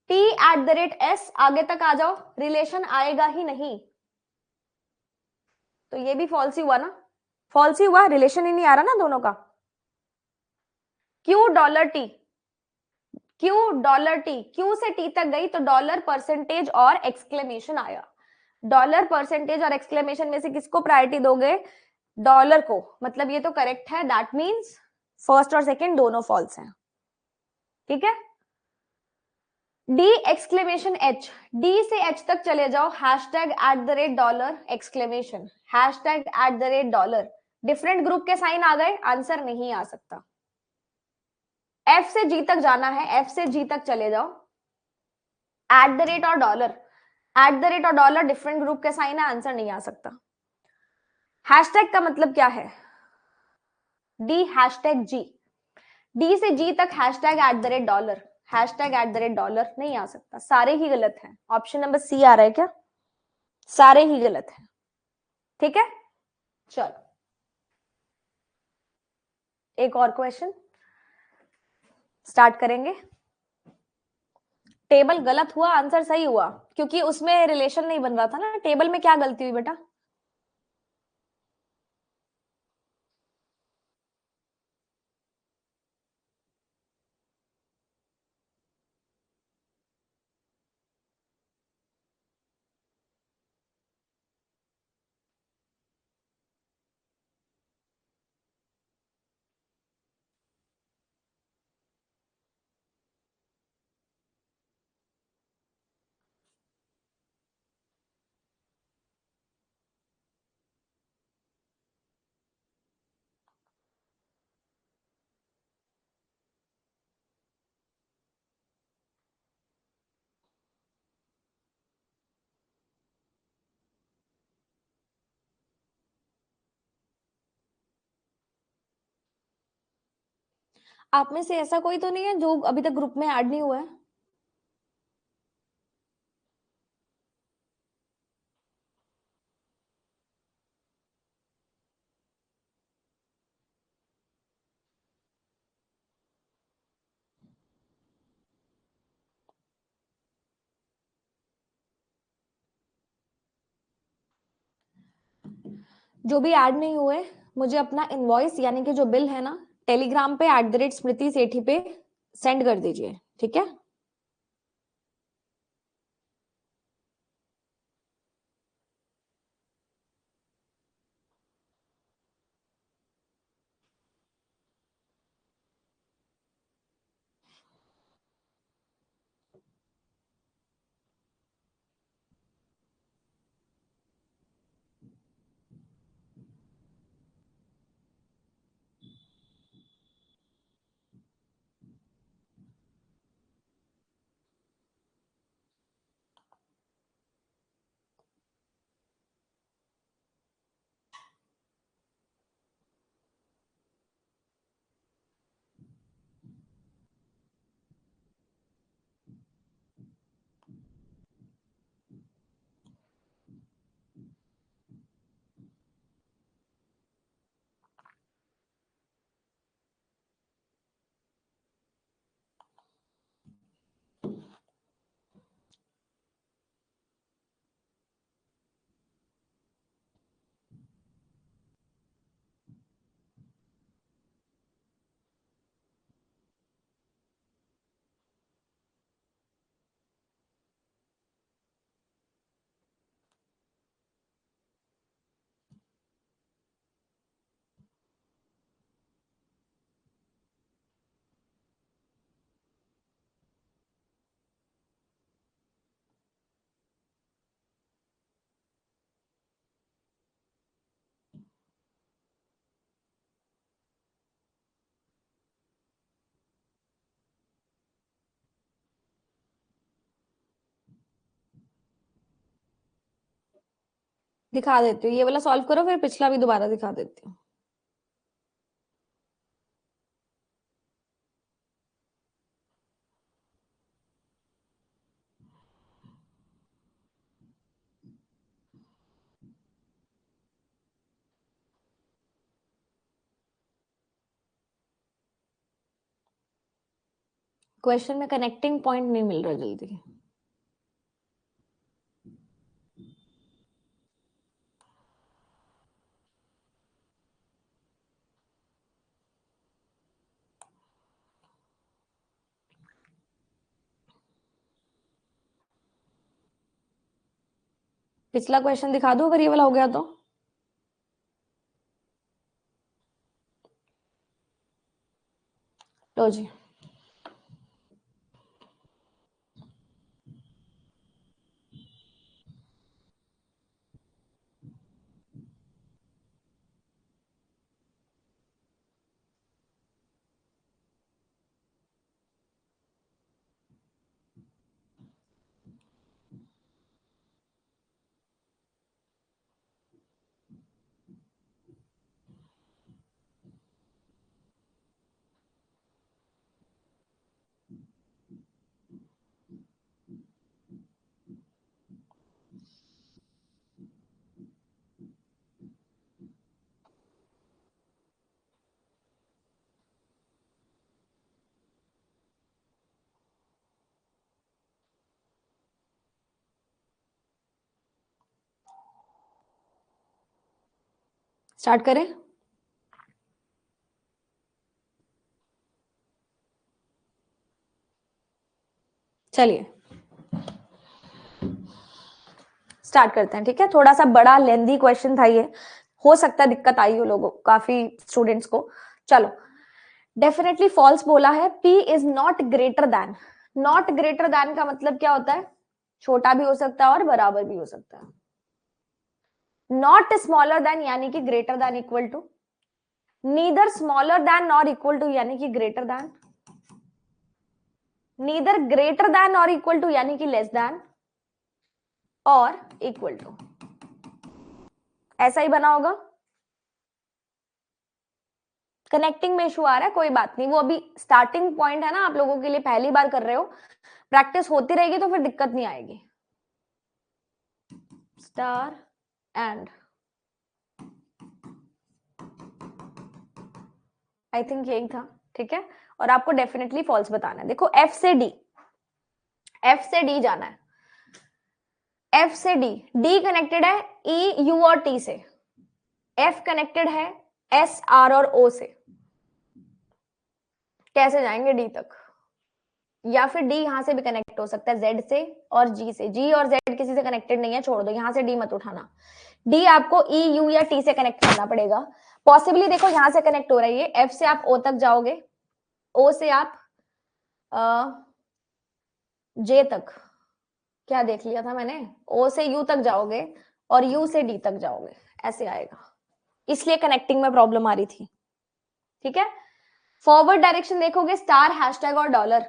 P eight the rate S, आगे तक आ जाओ, रिलेशन आएगा ही नहीं, तो ये भी फॉल्स ही हुआ ना, फॉल्स ही हुआ, रिलेशन ही नहीं आ रहा ना दोनों का। Q dollar T, Q dollar T, Q से T तक गई तो डॉलर परसेंटेज और एक्सक्लेमेशन आया। डॉलर परसेंटेज और एक्सक्लेमेशन में से किसको प्रायोरिटी दोगे, डॉलर को, मतलब ये तो करेक्ट है, दैट मींस फर्स्ट और सेकंड दोनों फॉल्स हैं। ठीक है, डी एक्सक्लेमेशन एच, डी से एच तक चले जाओ, hashtag eight the rate dollar exclamation, hashtag eight the rate dollar, different group के साइन आ गए, आंसर नहीं आ सकता। एफ से जी तक जाना है, एफ से जी तक चले जाओ, एट द रेट और डॉलर, एट द रेट और डॉलर डिफरेंट ग्रुप के साइन है, आंसर नहीं आ सकता। हैशटैग का मतलब क्या है, डी हैशटैग जी, डी से जी तक hashtag eight the rate dollar, hashtag eight the rate dollar नहीं आ सकता, सारे ही गलत हैं। ऑप्शन नंबर सी आ रहा है क्या, सारे ही गलत हैं। ठीक है, चलो एक और क्वेश्चन स्टार्ट करेंगे। टेबल गलत हुआ, आंसर सही हुआ, क्योंकि उसमें रिलेशन नहीं बन रहा था ना। टेबल में क्या गलती हुई बेटा? आप में से ऐसा कोई तो नहीं है जो अभी तक ग्रुप में ऐड नहीं हुआ है? जो भी ऐड नहीं हुए, मुझे अपना इनवॉइस यानी कि जो बिल है ना, टेलीग्राम पे @smriti सेठी पे सेंड कर दीजिए, ठीक है? दिखा देती हूँ, ये वाला सॉल्व करो, फिर पिछला भी दोबारा दिखा देती हूँ। क्वेश्चन में कनेक्टिंग पॉइंट नहीं मिल रहा जल्दी। पिछला क्वेश्चन दिखा दो अगर ये वाला हो गया तो। लो जी। स्टार्ट करें? चलिए स्टार्ट करते हैं, ठीक है। थोड़ा सा बड़ा लेंदी क्वेश्चन था ये, हो सकता है दिक्कत आई हो लोगों, काफी स्टूडेंट्स को। चलो, डेफिनेटली फॉल्स बोला है, P is not greater then. Not greater than का मतलब क्या होता है? छोटा भी हो सकता है और बराबर भी हो सकता है। नॉट स्मॉलर देन यानी कि greater than equal to, neither smaller than nor equal to यानी कि greater than, neither greater than और इक्वल टू यानी कि लेस देन, और इक्वल टू। ऐसा ही बना होगा। कनेक्टिंग में इशू आ रहा है, कोई बात नहीं, वो अभी स्टार्टिंग पॉइंट है ना, आप लोगों के लिए पहली बार कर रहे हो, प्रैक्टिस होती रहेगी तो फिर दिक्कत नहीं आएगी। स्टार एंड, आई थिंक यही था, ठीक है। और आपको डेफिनेटली फॉल्स बताना है। देखो एफ से डी, एफ से डी जाना है, एफ से डी, डी कनेक्टेड है ई यू और टी से, एफ कनेक्टेड है एस आर और ओ से। कैसे जाएंगे डी तक? या फिर डी यहां से भी कनेक्ट हो सकता है, जेड से और जी से। जी और जेड किसी से कनेक्टेड नहीं है, छोड़ दो, यहां से डी मत उठाना। डी आपको ई यू या टी से कनेक्ट करना पड़ेगा। पॉसिबली देखो यहां से कनेक्ट हो रही है, एफ से आप ओ तक जाओगे, ओ से आप जे तक, क्या देख लिया था मैंने, ओ से यू तक जाओगे और यू से डी तक जाओगे, ऐसे आएगा। इसलिए कनेक्टिंग में प्रॉब्लम आ रही थी, ठीक है। फॉरवर्ड डायरेक्शन देखोगे, स्टार हैशटैग और डॉलर,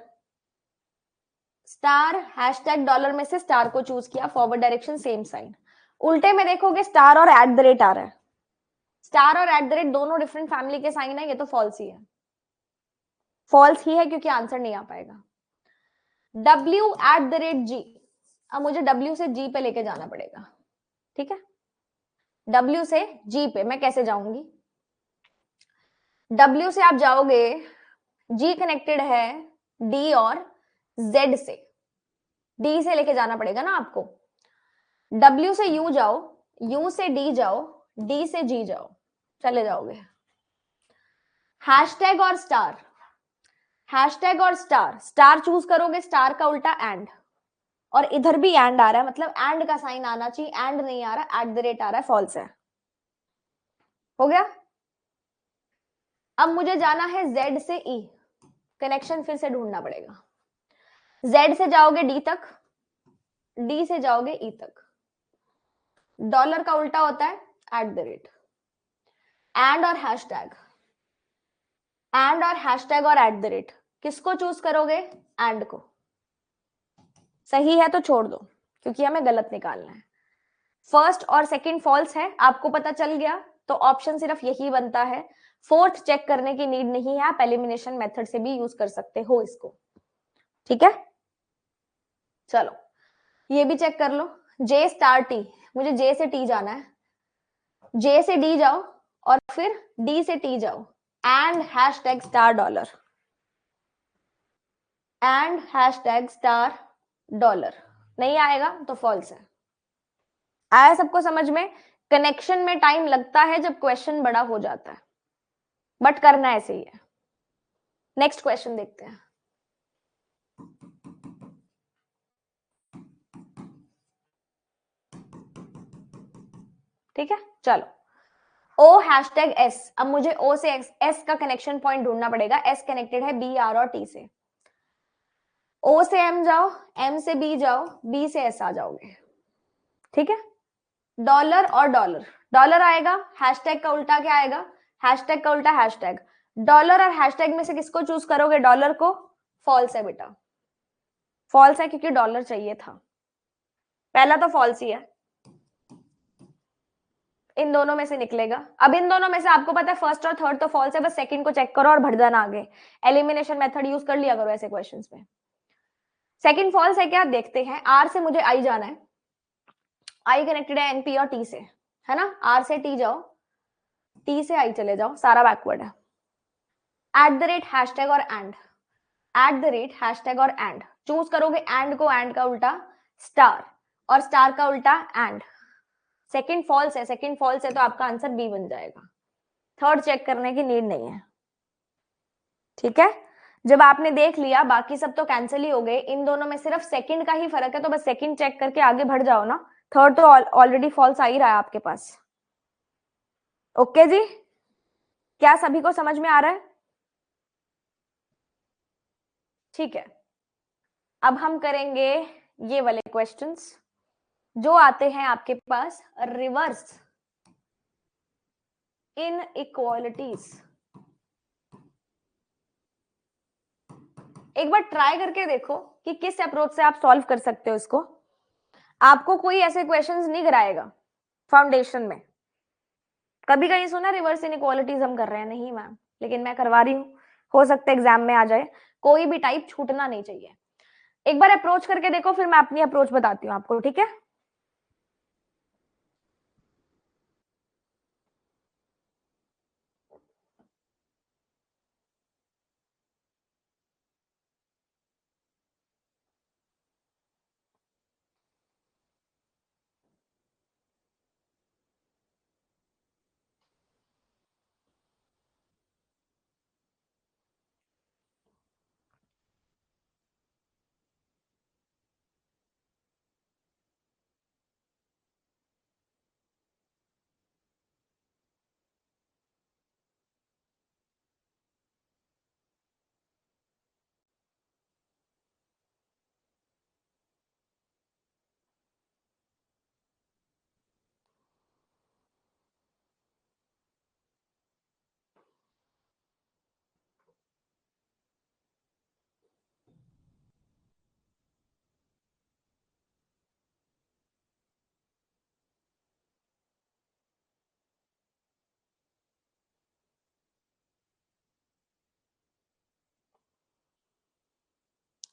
स्टार हैशटैग डॉलर में से स्टार को चूज किया, फॉरवर्ड डायरेक्शन सेम साइन। उल्टे में देखोगे स्टार और एट द रेट आ रहा है, स्टार और एट द रेट दोनों डिफरेंट फैमिली के साइन है, ये तो फॉल्स ही है, फॉल्स ही है क्योंकि आंसर नहीं आ पाएगा। W एट द रेट जी, अब मुझे W से G पे लेके जाना पड़ेगा, ठीक है। W से G पे मैं कैसे जाऊंगी? W से आप जाओगे, G कनेक्टेड है D और Z से, D से लेके जाना पड़ेगा ना आपको। W से U जाओ, U से D जाओ, D से G जाओ, चले जाओगे। हैशटैग और स्टार, हैशटैग और स्टार, स्टार चूज करोगे, स्टार का उल्टा एंड, और इधर भी एंड आ रहा है, मतलब एंड का साइन आना चाहिए, एंड नहीं आ रहा, एट द रेट आ रहा है, फॉल्स है। हो गया। अब मुझे जाना है Z से E, कनेक्शन फिर से ढूंढना पड़ेगा। Z से जाओगे D तक, D से जाओगे E तक। डॉलर का उल्टा होता है एट द रेट, एंड और हैशटैग, एंड और हैशटैग और एट द रेट, किसको चूज करोगे? एंड को। सही है तो छोड़ दो, क्योंकि हमें गलत निकालना है। फर्स्ट और सेकंड फॉल्स है, आपको पता चल गया, तो ऑप्शन सिर्फ यही बनता है। फोर्थ चेक करने की नीड नहीं है, आप एलिमिनेशन मेथड से भी यूज कर सकते हो इसको, ठीक है। चलो ये भी चेक कर लो, J स्टार T, मुझे J से T जाना है, J से D जाओ और फिर D से T जाओ, and hashtag star dollar, and hashtag star dollar. नहीं आएगा तो फॉल्स है। आया सबको समझ में? कनेक्शन में टाइम लगता है जब क्वेश्चन बड़ा हो जाता है, बट करना ऐसे ही है। नेक्स्ट क्वेश्चन देखते हैं। ठीक है, चलो O हैशटैग S, अब मुझे O से S का कनेक्शन पॉइंट ढूंढना पड़ेगा। S कनेक्टेड है B, R और T से। O से M जाओ, M से B जाओ, B से S आ जाओगे, ठीक है। डॉलर और डॉलर, डॉलर आएगा, हैशटैग का उल्टा क्या आएगा? हैशटैग का उल्टा हैशटैग। डॉलर और हैशटैग में से किसको चूज करोगे? डॉलर को। फॉल्स है बेटा, फॉल्स है क्योंकि डॉलर चाहिए था, पहला तो फॉल्स ही है। इन दोनों में से निकलेगा। अब इन दोनों में से आपको पता है फर्स्ट और थर्ड तो फॉल्स है, बस सेकंड को चेक करो और बढ़ जाना आगे। एलिमिनेशन मेथड यूज कर लिया करो ऐसे क्वेश्चंस में। सेकंड फॉल्स है क्या, देखते हैं। आर से मुझे आई जाना है, आई कनेक्टेड है एनपी और टी से, है ना। आर से टी जाओ, टी से आई चले जाओ, सारा बैकवर्ड है। एट द रेट हैशटैग और and, at the rate hashtag और एंड चूज करोगे। एंड को, एंड का उल्टा स्टार, और स्टार का उल्टा एंड, सेकंड फॉल्स है, सेकंड फॉल्स है तो आपका आंसर बी बन जाएगा, थर्ड चेक करने की नीड नहीं है। ठीक है, जब आपने देख लिया बाकी सब तो कैंसिल ही हो गए, इन दोनों में सिर्फ सेकंड का ही फर्क है, तो बस सेकंड चेक करके आगे बढ़ जाओ ना, थर्ड तो ऑलरेडी फॉल्स आ ही रहा है आपके पास। ओके जी, क्या सभी को समझ में आ रहा है? ठीक है, अब हम करेंगे ये वाले क्वेश्चंस जो आते हैं आपके पास रिवर्स इन इक्वालिटीज। एक बार ट्राई करके देखो कि किस अप्रोच से आप सॉल्व कर सकते हो इसको। आपको कोई ऐसे क्वेश्चंस नहीं कराएगा फाउंडेशन में। कभी कहीं सुना रिवर्स इनइक्वालिटीज हम कर रहे हैं? नहीं मैम, लेकिन मैं करवा रही हूँ, हो सकता है एग्जाम में आ जाए, कोई भी टाइप छूटना नहीं चाहिए। एक बार अप्रोच करके देखो, फिर मैं अपनी अप्रोच बताती हूँ आपको, ठीक है?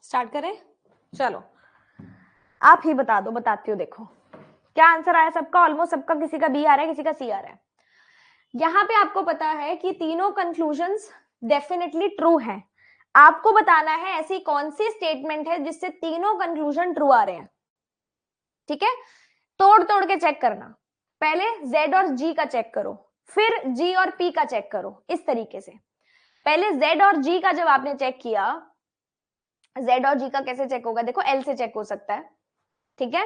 स्टार्ट करें? चलो आप ही बता दो, बताती हूँ। देखो क्या आंसर आया सबका, ऑलमोस्ट सबका, किसी का बी आ रहा है, किसी का सी आ रहा है। यहाँ पे आपको पता है कि तीनों कंक्लूजन्स डेफिनेटली ट्रू हैं। आपको बताना है ऐसी कौन सी स्टेटमेंट है जिससे तीनों कंक्लूजन ट्रू आ रहे हैं। ठीक है, तोड़ तोड़ के चेक करना। पहले Z और G का चेक करो, फिर G और P का चेक करो, इस तरीके से। पहले Z और G का जब आपने चेक किया, Z और G का कैसे चेक होगा? देखो L से चेक हो सकता है, ठीक है?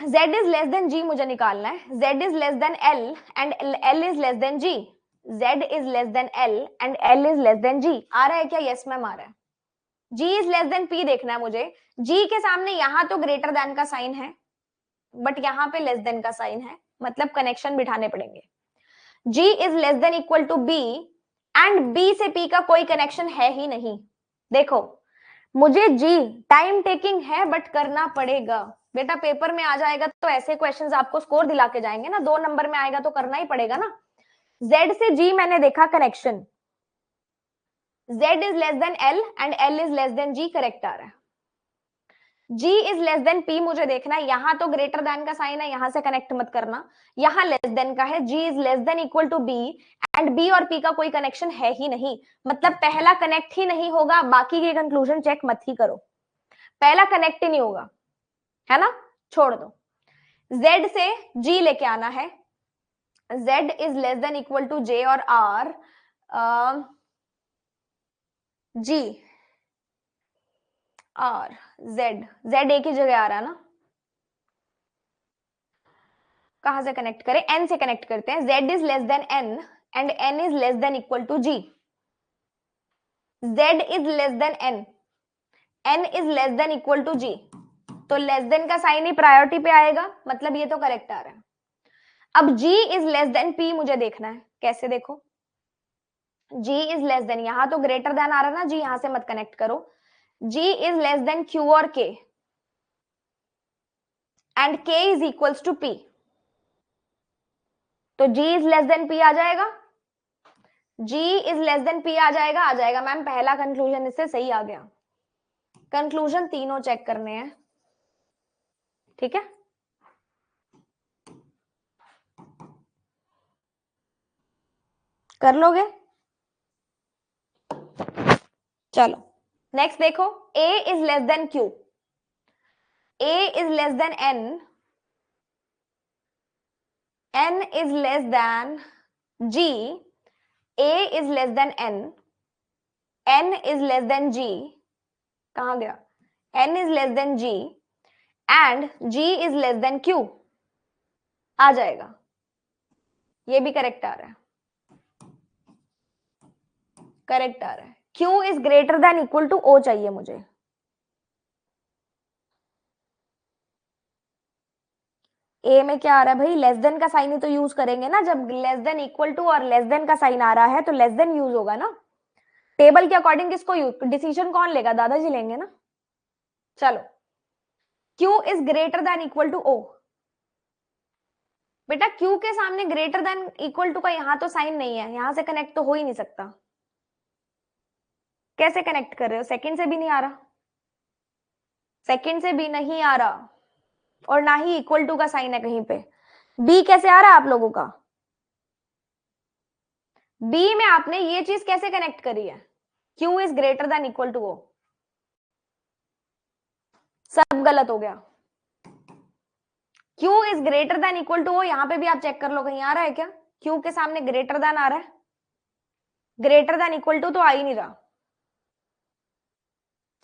Z is less than G मुझे निकालना है, Z is less than L and L is less than G। Z is less than L and L is less than G। आ रहा है क्या? यस मैम आ रहा है। G is less than P देखना है मुझे। G के सामने यहां तो ग्रेटर देन का साइन है, बट यहां पे लेस देन का साइन है, मतलब कनेक्शन बिठाने पड़ेंगे। G is less than equal to B and B से P का कोई कनेक्शन है ही नहीं। देखो मुझे G टाइम टेकिंग है बट करना पड़ेगा बेटा, पेपर में आ जाएगा तो ऐसे क्वेश्चंस आपको स्कोर दिला के जाएंगे ना, 2 नंबर में आएगा तो करना ही पड़ेगा ना। Z से G मैंने देखा connection, Z is less than L and L is less than G, correct आ रहा है। G is less than P मुझे देखना है, यहां तो ग्रेटर देन का साइन है, यहां से कनेक्ट मत करना, यहां लेस देन का है। G is less than equal to B and B और P का कोई कनेक्शन है ही नहीं, मतलब पहला कनेक्ट ही नहीं होगा, बाकी के कंक्लूजन चेक मत ही करो, पहला कनेक्ट ही नहीं होगा, है ना, छोड़ दो। Z से G लेके आना है, Z is less than equal to J और R, G R Z एक ही जगह आ रहा है ना, कहां से कनेक्ट करें? N से कनेक्ट करते हैं। Z is less than N and N is less than equal to G। Z is less than N, N is less than equal to G, तो लेस देन का साइन ही priority पे आएगा, मतलब ये तो करेक्ट आ रहा है। अब G is less than P मुझे देखना है, कैसे देखो? G इज लेस देन, यहां तो ग्रेटर देन आ रहा है ना, G यहां से मत कनेक्ट करो। G is less than Q और K and K is equals to P, तो G is less than P आ जाएगा, G is less than P आ जाएगा मैम, पहला कंक्लूजन इससे सही आ गया। कंक्लूजन तीनों चेक करने हैं, ठीक है? कर लोगे? चलो नेक्स्ट देखो, A is less than Q, A is less than N n is less than g, a is less than n is less than g, कहां गया, n is less than g and g is less than q, आ जाएगा, ये भी correct आ रहा है, correct आ रहा है। q is greater than equal to o चाहिए मुझे, ए में क्या आ रहा है भाई, लेस देन का साइन ही तो यूज करेंगे ना, जब लेस देन इक्वल टू और लेस देन का साइन आ रहा है तो लेस देन यूज होगा ना, टेबल के अकॉर्डिंग किसको यूज, डिसीजन कौन लेगा, दादाजी लेंगे ना। चलो, q is greater than equal to o, बेटा q के सामने ग्रेटर देन इक्वल टू का यहां तो साइन नहीं है, यहां से कनेक्ट तो हो ही नहीं सकता, कैसे कनेक्ट कर रहे हो, सेकंड से भी नहीं आ रहा, सेकंड से भी नहीं आ रहा, और ना ही इक्वल टू का साइन है कहीं पे, बी कैसे आ रहा है आप लोगों का, बी में आपने ये चीज कैसे कनेक्ट करी है, q is greater than equal to o, सब गलत हो गया, q is greater than equal to o, यहां पे भी आप चेक कर लो कहीं आ रहा है क्या, q के सामने ग्रेटर देन आ रहा है, ग्रेटर देन इक्वल टू तो आ ही नहीं रहा,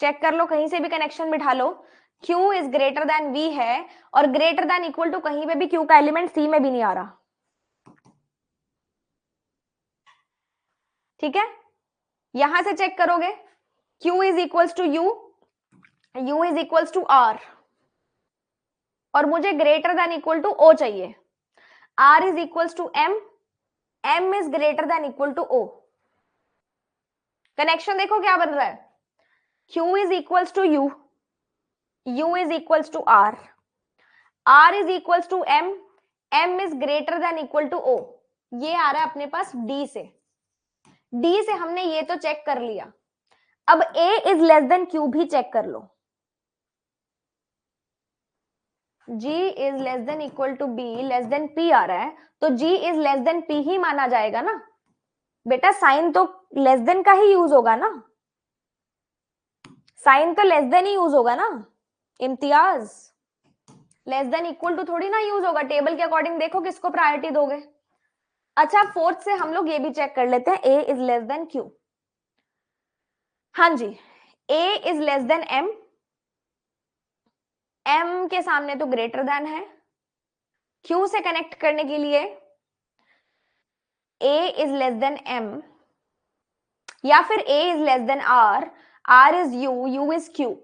चेक कर लो कहीं से भी कनेक्शन बिठा लो, q is greater then v है और ग्रेटर देन इक्वल टू कहीं पे भी q का एलिमेंट c में भी नहीं आ रहा, ठीक है, यहां से चेक करोगे q is equals to u is equals to r, और मुझे greater than equal to o चाहिए, r is equals to m is greater than equal to o, connection देखो क्या बन रहा है, q is equals to u is equals to r is equals to m is greater than equal to o, ये आ रहा है अपने पास d से हमने ये तो चेक कर लिया, अब a is less than q भी चेक कर लो, g is less than equal to b less than p आ रहा है, तो g is less than p ही माना जाएगा ना, बेटा साइन तो लेस देन का ही यूज होगा ना, साइन तो लेस देन ही यूज होगा ना, इम्तियाज लेस देन इक्वल टू थोड़ी ना यूज होगा, टेबल के अकॉर्डिंग देखो किसको प्रायोरिटी दोगे। अच्छा फोर्थ से हम लोग ये भी चेक कर लेते हैं, a is less than q, हाँ जी a is less then m के सामने तो ग्रेटर देन है, q से कनेक्ट करने के लिए a is less then m या फिर a is less than r is u is q,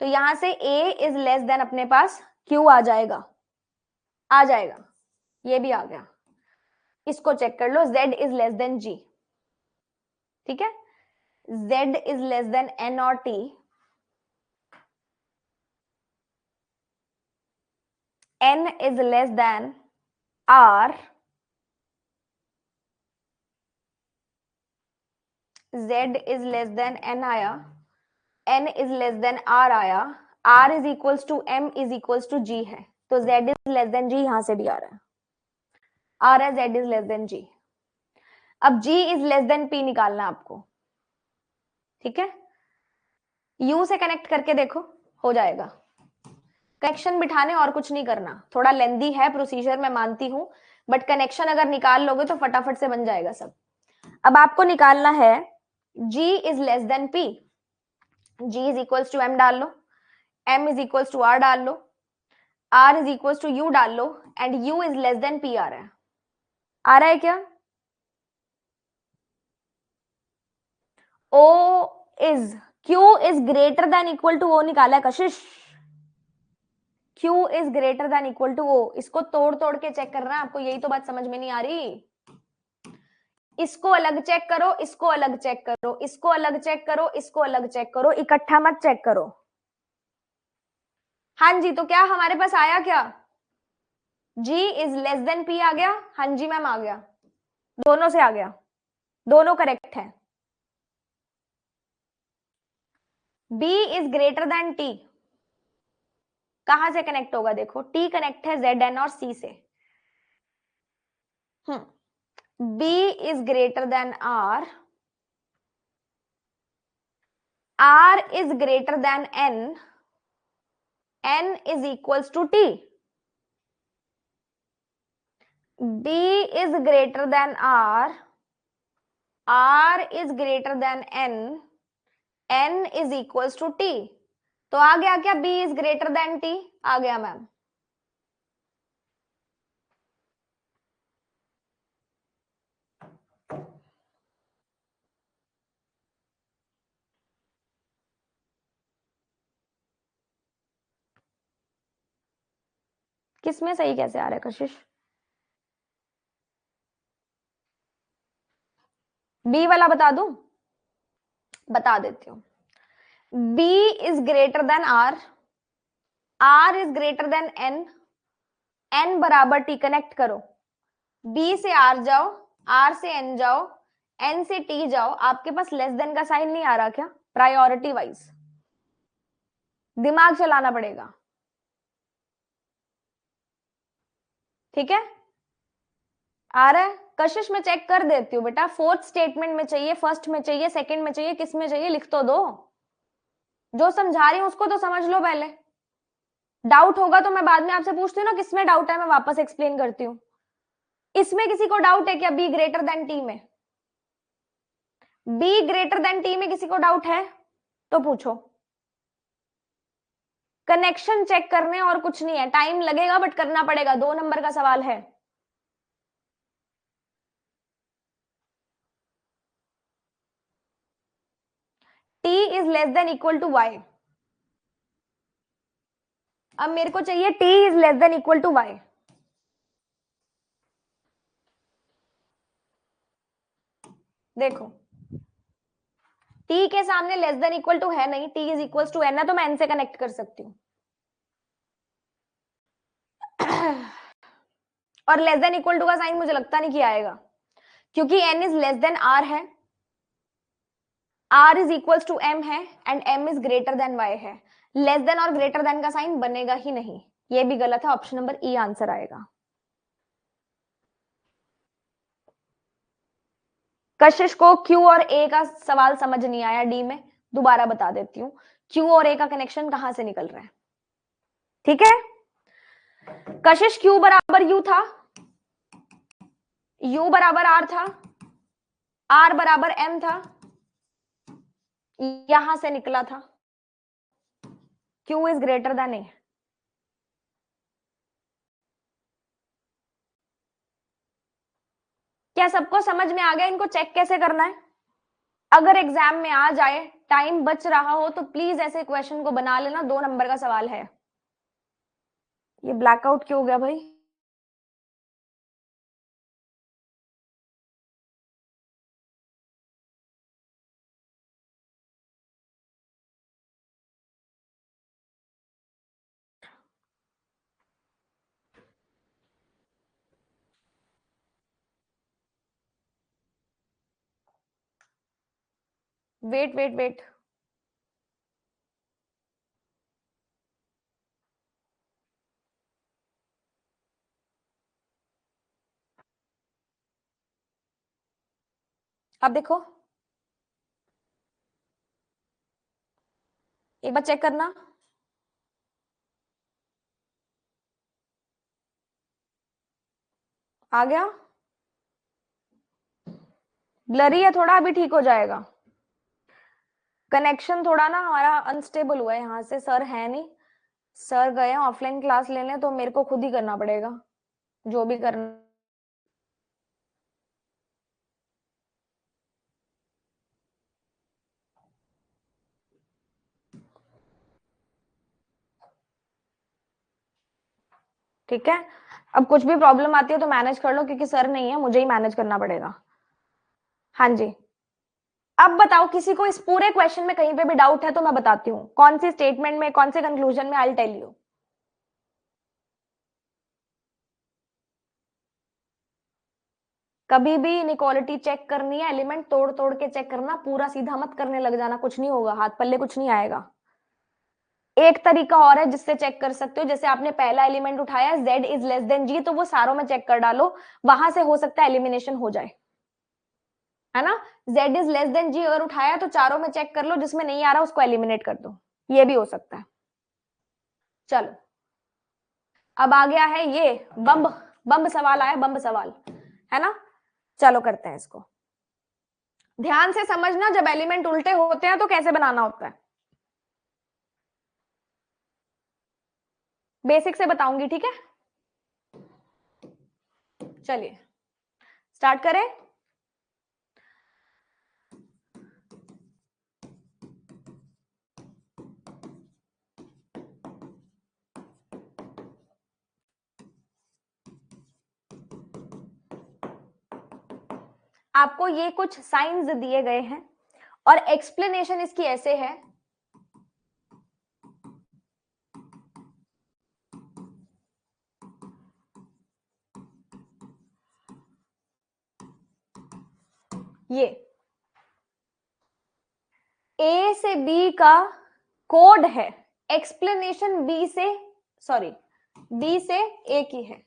तो यहां से a इज लेस देन अपने पास q आ जाएगा, ये भी आ गया, इसको चेक कर लो, z is less than g, ठीक है, z is less than n और t, n is less than r, z is less than n आया, n is less than r आया, r is equals to m is equals to g है, तो z is less than g यहां से भी आ रहा है, आ रहा है z is less than g, अब g is less than p निकालना आपको, ठीक है, u से कनेक्ट करके देखो हो जाएगा, कनेक्शन बिठाने और कुछ नहीं करना, थोड़ा लेंदी है प्रोसीजर मैं मानती हूं, बट कनेक्शन अगर निकाल लोगे तो फटाफट से बन जाएगा सब। अब आपको निकालना है g is less than p, g is equals to m डाल लो, m is equals to r डाल लो, r is equals to u डाल लो, and u is less than p आ रहा है क्या, o is q is greater than equal to o निकाला है Kashish, q is greater than equal to o, इसको तोड़ तोड़ के चेक करना है आपको, यही तो बात समझ में नहीं आ रही, इसको अलग चेक करो, इसको अलग चेक करो, इसको अलग चेक करो, इसको अलग चेक करो, इकट्ठा मत चेक करो। हाँ जी, तो क्या हमारे पास आया क्या, g is less than p आ गया, हाँ जी मैम आ गया, दोनों से आ गया, दोनों करेक्ट है, b is greater than t, कहां से कनेक्ट होगा देखो, t कनेक्ट है zn और c से, b is greater than r is greater than n is equals to t, B is greater than R is greater than N is equals to T। तो आ गया क्या B is greater than T? आ गया ma'am. किसमें सही कैसे आ रहा है कशिश? B वाला बता दूं? बता देती हूँ। B is greater than R is greater than N बराबर T। कनेक्ट करो, B से R जाओ, R से N जाओ, N से T जाओ। आपके पास लेस देन का साइन नहीं आ रहा क्या? प्रायोरिटी वाइज दिमाग चलाना पड़ेगा, ठीक है? आ रहा है? कशिश में चेक कर देती हूँ बेटा। फोर्थ स्टेटमेंट में चाहिए, फर्स्ट में चाहिए, सेकंड में चाहिए, किस में चाहिए लिख तो दो। जो समझा रही हूँ उसको तो समझ लो पहले। डाउट होगा तो मैं बाद में आपसे पूछती हूँ ना किसमें डाउट है, मैं वापस एक्सप्लेन करती हूँ। इसमें किसी को डाउट है क्या? बी ग्रेटर देन टी में? बी ग्रेटर देन टी में किसी को डाउट है तो पूछो। कनेक्शन चेक करने और कुछ नहीं है, टाइम लगेगा बट करना पड़ेगा, 2 नंबर का सवाल है। t is less than equal to y। अब मेरे को चाहिए t is less than equal to y। देखो t के सामने लेस देन इक्वल टू है नहीं, t is equal to n है, तो मैं n से कनेक्ट कर सकती हूँ। और लेस देन इक्वल टू का साइन मुझे लगता नहीं कि आएगा, क्योंकि n is less than r है, r is equal to m है, and m is greater than y है। लेस देन और ग्रेटर देन का साइन बनेगा ही नहीं, ये भी गलत है। ऑप्शन नंबर ई आंसर आएगा। कशिश को Q और A का सवाल समझ नहीं आया डी में, दोबारा बता देती हूँ। Q और A का कनेक्शन कहां से निकल रहा है, ठीक है? कशिश Q बराबर U था, U बराबर R था, R बराबर M था, यहां से निकला था Q is greater then A। क्या सबको समझ में आ गया? इनको चेक कैसे करना है? अगर एग्जाम में आ जाए, टाइम बच रहा हो तो प्लीज ऐसे क्वेश्चन को बना लेना, 2 नंबर का सवाल है। ये ब्लैकआउट क्यों हो गया भाई? वेट वेट वेट, अब देखो एक बार चेक करना। आ गया? ब्लरी है थोड़ा, अभी ठीक हो जाएगा। कनेक्शन थोड़ा ना हमारा अनस्टेबल हुआ है, यहाँ से सर है नहीं, सर गए ऑफलाइन क्लास लेने, तो मेरे को खुद ही करना पड़ेगा जो भी करना। ठीक है, अब कुछ भी प्रॉब्लम आती है तो मैनेज कर लो, क्योंकि सर नहीं है, मुझे ही मैनेज करना पड़ेगा। हाँ जी, अब बताओ किसी को इस पूरे क्वेश्चन में कहीं पे भी डाउट है तो मैं बताती हूँ कौन सी स्टेटमेंट में, कौन से कंक्लूजन में, आई टेल यू। कभी भी इनइक्वालिटी चेक करनी है, एलिमेंट तोड़ तोड़ के चेक करना, पूरा सीधा मत करने लग जाना, कुछ नहीं होगा, हाथ पल्ले कुछ नहीं आएगा। एक तरीका और है जिससे चेक कर सकते हो, जैसे आपने पहला एलिमेंट उठाया z is less than g, तो वो सारों में चेक कर डालो, वहां से हो सकता है एलिमिनेशन हो जाए, है ना? z is less than g अगर उठाया तो चारों में चेक कर लो, जिसमें नहीं आ रहा उसको एलिमिनेट कर दो, ये भी हो सकता है। चलो अब आ गया है ये बम बम्ब सवाल आया, बम्ब सवाल, है ना। चलो करते हैं इसको, ध्यान से समझना, जब एलिमेंट उल्टे होते हैं तो कैसे बनाना होता है, बेसिक से बताऊंगी, ठीक है। चलिए स्टार्ट करें। आपको ये कुछ साइंस दिए गए हैं और एक्सप्लेनेशन इसकी ऐसे है, ये ए से बी का कोड है, एक्सप्लेनेशन बी से, सॉरी बी से ए की है।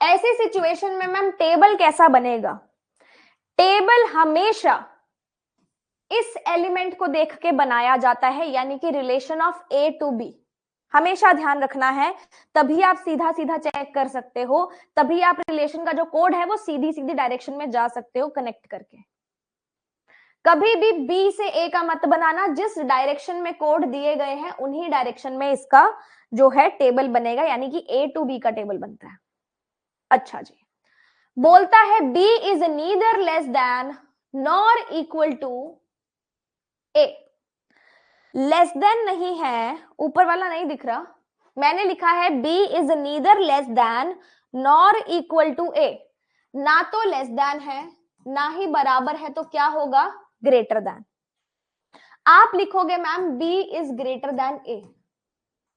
ऐसी सिचुएशन में मैम टेबल कैसा बनेगा, टेबल हमेशा इस एलिमेंट को देख के बनाया जाता है, यानी कि relation of A to B, हमेशा ध्यान रखना है, तभी आप सीधा सीधा चेक कर सकते हो, तभी आप रिलेशन का जो कोड है वो सीधी सीधी डायरेक्शन में जा सकते हो कनेक्ट करके। कभी भी बी से ए का मत बनाना, जिस डायरेक्शन में कोड दिए गए हैं उन्हीं डायरेक्शन में इसका जो है टेबल बनेगा, यानी कि ए टू बी का टेबल बनता है। अच्छा जी, बोलता है B is neither less than nor equal to A. Less than नहीं है, ऊपर वाला नहीं दिख रहा, मैंने लिखा है B is neither less than nor equal to A, ना तो लेस देन है ना ही बराबर है, तो क्या होगा, ग्रेटर देन। आप लिखोगे ma'am B is greater than A,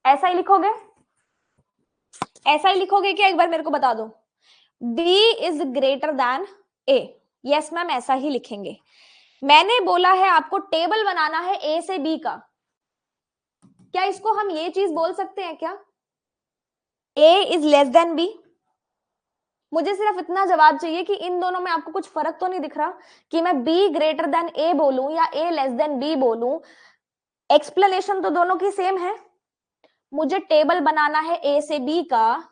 ऐसा ही लिखोगे, ऐसा ही लिखोगे क्या, एक बार मेरे को बता दो, B is greater than A, yes ma'am ऐसा ही लिखेंगे। मैंने बोला है आपको टेबल बनाना है ए से बी का, क्या इसको हम ये चीज बोल सकते हैं क्या, ए इज लेस देन बी। मुझे सिर्फ इतना जवाब चाहिए कि इन दोनों में आपको कुछ फर्क तो नहीं दिख रहा, कि मैं बी ग्रेटर देन ए बोलूं या ए लेस देन बी बोलूं, एक्सप्लेनेशन तो दोनों की सेम है। मुझे टेबल बनाना है ए से बी का,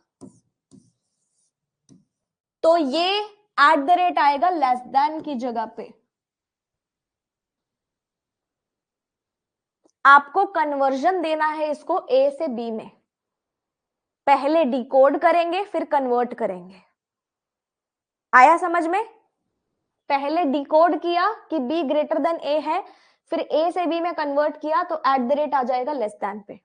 तो ये एट द रेट आएगा लेस देन की जगह पे। आपको कन्वर्जन देना है इसको ए से बी में, पहले डिकोड करेंगे फिर कन्वर्ट करेंगे, आया समझ में। पहले डिकोड किया कि बी ग्रेटर देन ए है, फिर ए से बी में कन्वर्ट किया तो एट द रेट आ जाएगा लेस देन पे।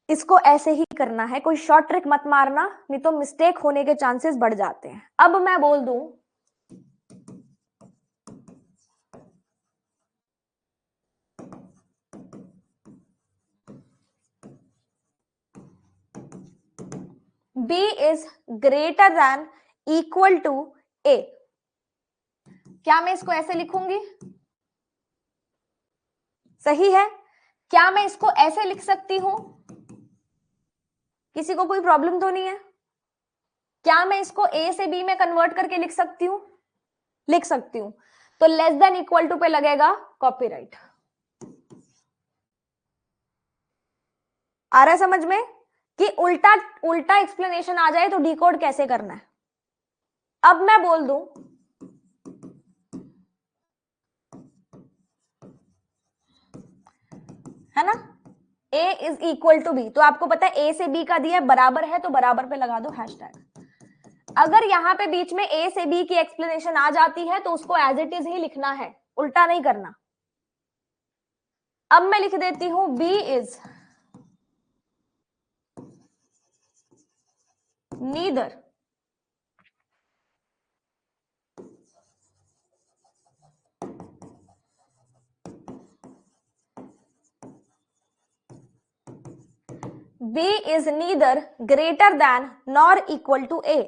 इसको ऐसे ही करना है, कोई शॉर्ट ट्रिक मत मारना, नहीं तो मिस्टेक होने के चांसेस बढ़ जाते हैं। अब मैं बोल दूं b is greater than equal to a, क्या मैं इसको ऐसे लिखूंगी, सही है। क्या मैं इसको ऐसे लिख सकती हूं, किसी को कोई प्रॉब्लम तो नहीं है। क्या मैं इसको a से b में कन्वर्ट करके लिख सकती हूं, लिख सकती हूं, तो लेस देन इक्वल टू पे लगेगा कॉपीराइट। आ रहा है समझ में कि उल्टा उल्टा एक्सप्लेनेशन आ जाए तो डिकोड कैसे करना है। अब मैं बोल दूं है ना, a is equal to B, तो आपको पता है a से b का दिया बराबर है तो बराबर पे लगा दो हैशटैग। अगर यहां पे बीच में a से b की एक्सप्लेनेशन आ जाती है तो उसको एज इट इज ही लिखना है, उल्टा नहीं करना। अब मैं लिख देती हूं b is neither b is neither greater than nor equal to a,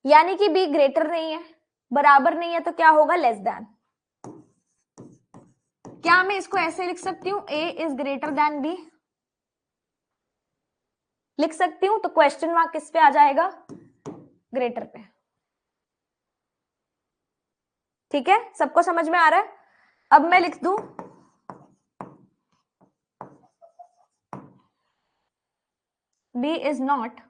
यानी कि b ग्रेटर नहीं है बराबर नहीं है, तो क्या होगा, लेस देन। क्या मैं इसको ऐसे लिख सकती हूँ, a is greater than b, लिख सकती हूं, तो क्वेश्चन मार्क किस पे आ जाएगा, ग्रेटर पे। ठीक है, सबको समझ में आ रहा है। अब मैं लिख दूं B is not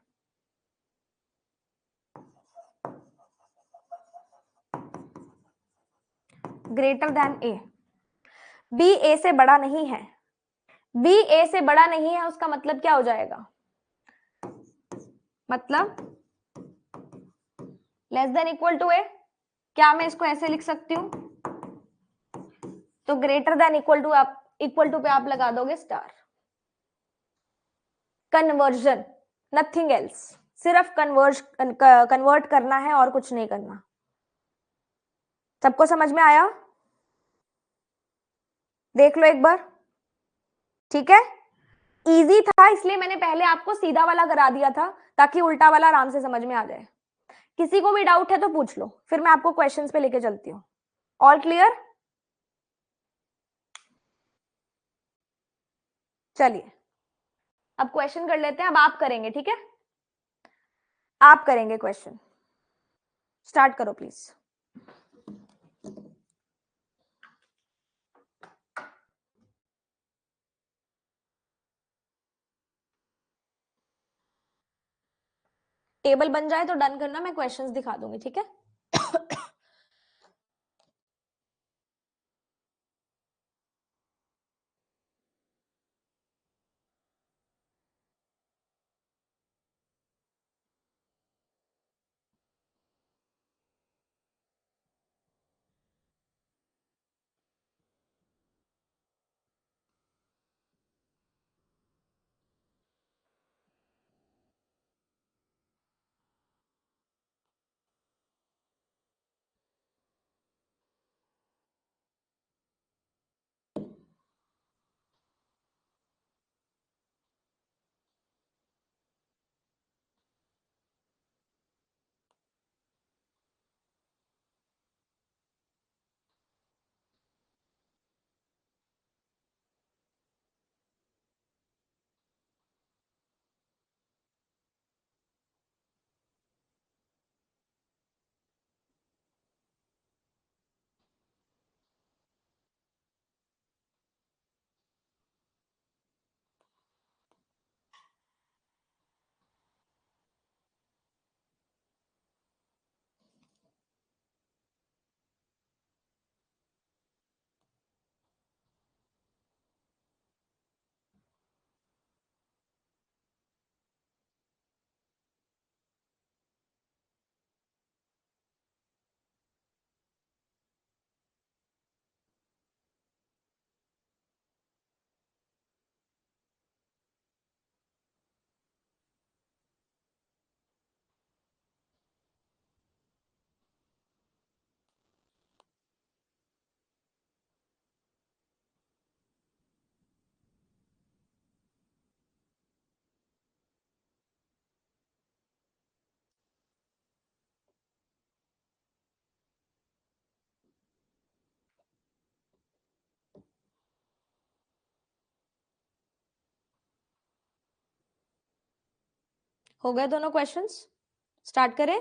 greater than A. B A से बड़ा नहीं है, B A से बड़ा नहीं है, उसका मतलब क्या हो जाएगा? मतलब less than equal to A। क्या मैं इसको ऐसे लिख सकती हूं? तो ग्रेटर देन इक्वल टू पे आप लगा दोगे स्टार। कन्वर्जन, नथिंग एल्स, सिर्फ कन्वर्ट करना है और कुछ नहीं करना। सबको समझ में आया? देख लो एक बार, ठीक है। इजी था इसलिए मैंने पहले आपको सीधा वाला करा दिया था, ताकि उल्टा वाला आराम से समझ में आ जाए। किसी को भी डाउट है तो पूछ लो, फिर मैं आपको क्वेश्चंस पे लेके चलती हूँ। All clear? चलिए अब क्वेश्चन कर लेते हैं। अब आप करेंगे, ठीक है? आप करेंगे क्वेश्चन। स्टार्ट करो प्लीज। टेबल बन जाए तो डन करना, मैं क्वेश्चंस दिखा दूंगी, ठीक है? हो गए दोनों क्वेश्चंस? स्टार्ट करें?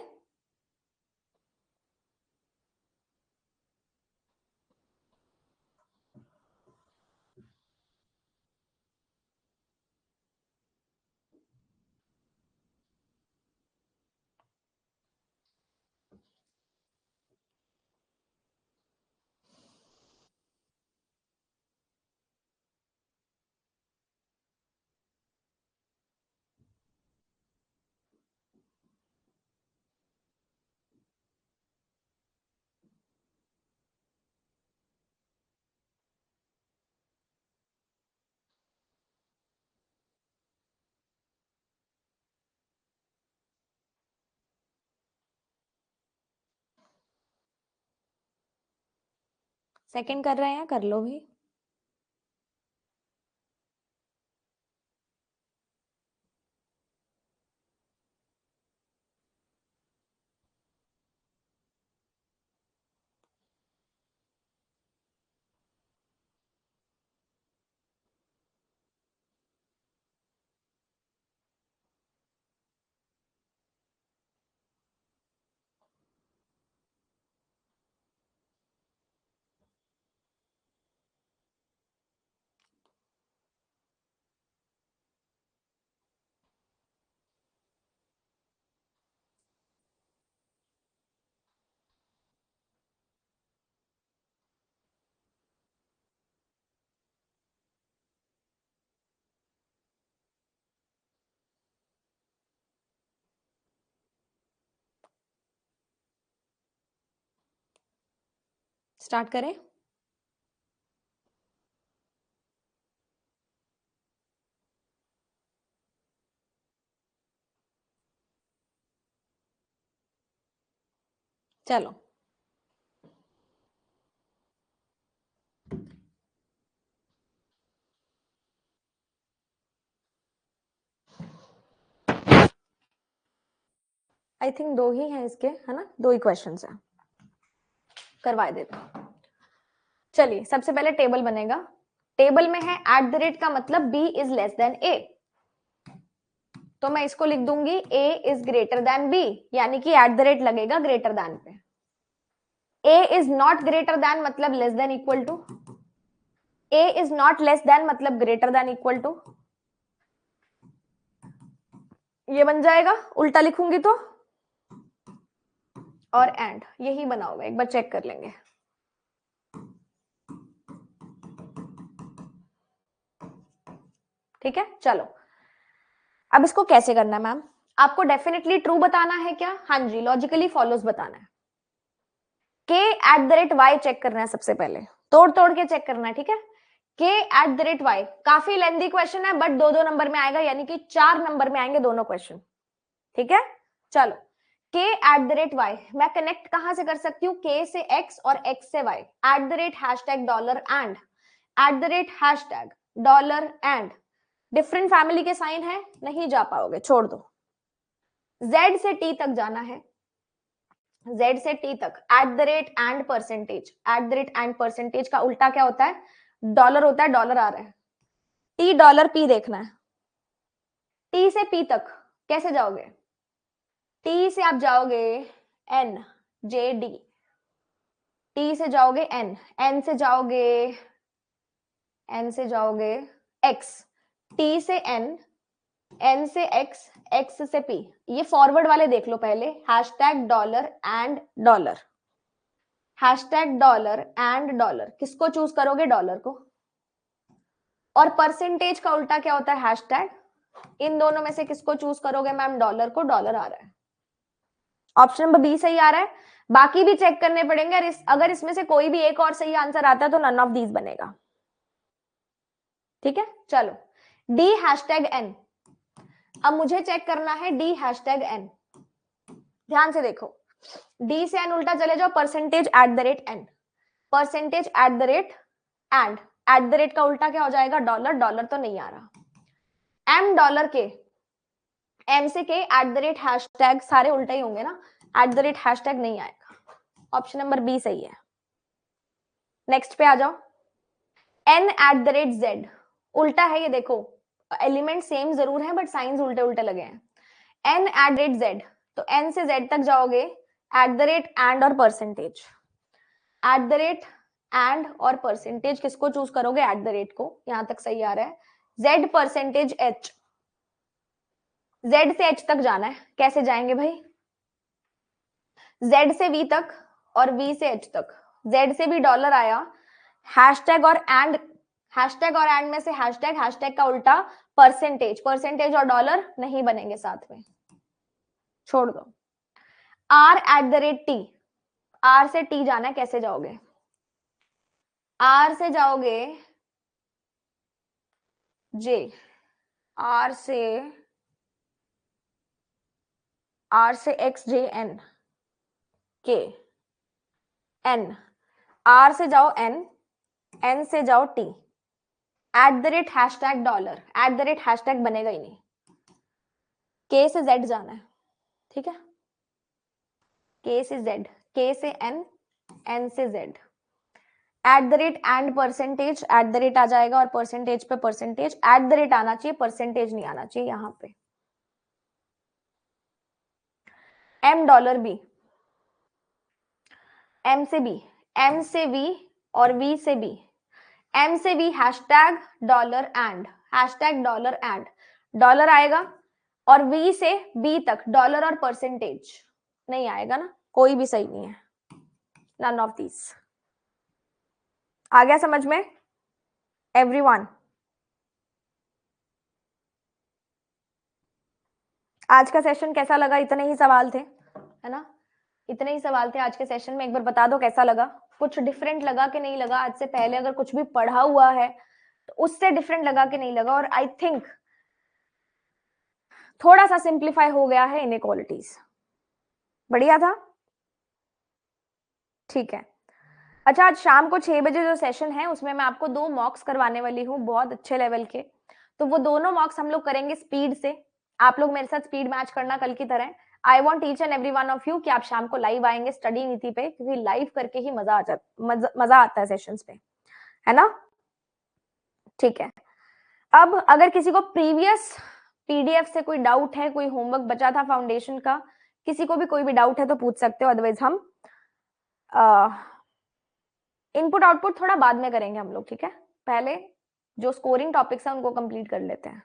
सेकंड कर रहे हैं, कर लो भी। स्टार्ट करें? चलो, आई थिंक 2 ही हैं इसके, है ना? 2 ही क्वेश्चंस हैं, करवा देते हैं। चलिए, सबसे पहले टेबल बनेगा। टेबल में है एट द रेट का मतलब b is less than a, तो मैं इसको लिख दूंगी a is greater than b, यानी कि एट द रेट लगेगा ग्रेटर देन पे। a is not greater than मतलब less than equal to, a is not less than मतलब ग्रेटर देन इक्वल टू, ये बन जाएगा उल्टा लिखूंगी तो, और एंड यही बना होगा, एक बार चेक कर लेंगे। ठीक है, चलो अब इसको कैसे करना है मैम? आपको डेफिनेटली ट्रू बताना है क्या? हाँ जी, लॉजिकली फॉलोज बताना है। K at the rate Y check करना है सबसे पहले, तोड़ तोड़ के चेक करना है, ठीक है? K at the rate Y काफी लेंथी क्वेश्चन है, बट 2-2 नंबर में आएगा, यानी कि 4 नंबर में आएंगे दोनों क्वेश्चन। ठीक है, चलो के एट द रेट वाई मैं कनेक्ट कहां से कर सकती हूँ? के से एक्स और एक्स से Y. At the rate hashtag dollar and, at the rate hashtag dollar and, different family के साइन है, नहीं जा पाओगे, छोड़ दो। जेड से टी तक जाना है, जेड से टी तक eight the rate and percentage. At the rate and percentage का उल्टा क्या होता है? डॉलर होता है, डॉलर आ रहा है, टी डॉलर पी देखना है। टी से पी तक कैसे जाओगे? टी से आप जाओगे एन जे डी, टी से जाओगे एन, एन से जाओगे, एन से जाओगे एक्स, टी से एन, एन से एक्स, एक्स से पी। ये फॉरवर्ड वाले देख लो पहले, hashtag dollar and dollar, hashtag dollar and dollar, किसको चूज करोगे? डॉलर को। और परसेंटेज का उल्टा क्या होता है? हैशटैग। इन दोनों में से किसको चूज करोगे मैम? डॉलर को, डॉलर आ रहा है, ऑप्शन नंबर बी सही आ रहा है। बाकी भी चेक करने पड़ेंगे, अगर इसमें से कोई भी एक और सही आंसर आता है तो नन ऑफ दीज बनेगा। ठीक है, चलो डी हैशटैग एन, अब मुझे चेक करना है डी हैशटैग एन। ध्यान से देखो, डी से एन उल्टा चले जाओ, percentage at the rate N, percentage at the rate and, at the rate का उल्टा क्या हो जाएगा? डॉलर, डॉलर तो नहीं आ रहा। एम डॉलर के, एम से के एट द रेट हैशटैग, सारे उल्टा ही होंगे ना, एट द रेट हैशटैग नहीं आएगा, ऑप्शन नंबर बी सही है। नेक्स्ट पे आ जाओ, N at the rate Z, उल्टा है ये देखो, एलिमेंट सेम जरूर है बट साइंस उल्टे उल्टे लगे हैं। एन एट रेट जेड, तो एन से जेड तक जाओगे एट द रेट एंड और percentage, at the rate and और परसेंटेज, किसको चूज करोगे? एट द रेट को, यहां तक सही आ रहा है। जेड परसेंटेज एच, जेड से एच तक जाना है, कैसे जाएंगे भाई? जेड से वी तक और वी से एच तक, जेड से भी डॉलर आया, हैशटैग और एंड, हैशटैग और एंड में से हैशटैग, हैशटैग का उल्टा परसेंटेज, परसेंटेज और डॉलर नहीं बनेंगे साथ में, छोड़ दो। R at the rate T, R से टी जाना है, कैसे जाओगे? आर से जाओगे जे, आर से X J N K N, R से जाओ एन, एन से जाओ T, at the rate hashtag dollar, at the rate hashtag बनेगा ही नहीं, के से जेड जाना है, ठीक है? के से जेड, के से एन, एन से Z, at the rate and percentage, at the rate आ जाएगा और परसेंटेज पे परसेंटेज, एट द रेट आना चाहिए, परसेंटेज नहीं आना चाहिए यहां पे। एम डॉलर बी, एम से बी, एम से वी और वी से बी, एम से V hashtag dollar and, hashtag dollar and, dollar आएगा, और वी से बी तक डॉलर और परसेंटेज नहीं आएगा ना, कोई भी सही नहीं है, नन ऑफ दीज। आ गया समझ में एवरीवन? आज का सेशन कैसा लगा? इतने ही सवाल थे, है ना? इतने ही सवाल थे आज के सेशन में, एक बार बता दो कैसा लगा। कुछ डिफरेंट लगा कि नहीं लगा? आज से पहले अगर कुछ भी पढ़ा हुआ है तो उससे डिफरेंट लगा कि नहीं लगा? और आई थिंक थोड़ा सा सिंप्लीफाई हो गया है इनइक्वालिटीज। बढ़िया था, ठीक है। अच्छा, आज शाम को 6 बजे जो सेशन है उसमें मैं आपको 2 मॉक्स करवाने वाली हूँ, बहुत अच्छे लेवल के। तो वो दोनों मॉक्स हम लोग करेंगे स्पीड से। आप लोग मेरे साथ स्पीड मैच करना कल की तरह। I want each and every one of you कि आप शाम को लाइव आएंगे स्टडी नीति पे, क्योंकि लाइव करके ही मजा आता है सेशंस पे, है ना? ठीक है। अब अगर किसी को प्रीवियस पीडीएफ से कोई डाउट है, कोई होमवर्क बचा था फाउंडेशन का, किसी को भी कोई भी डाउट है तो पूछ सकते हो, अदरवाइज हम इनपुट आउटपुट थोड़ा बाद में करेंगे हम लोग, ठीक है? पहले जो स्कोरिंग टॉपिक्स हैं उनको कंप्लीट कर लेते हैं।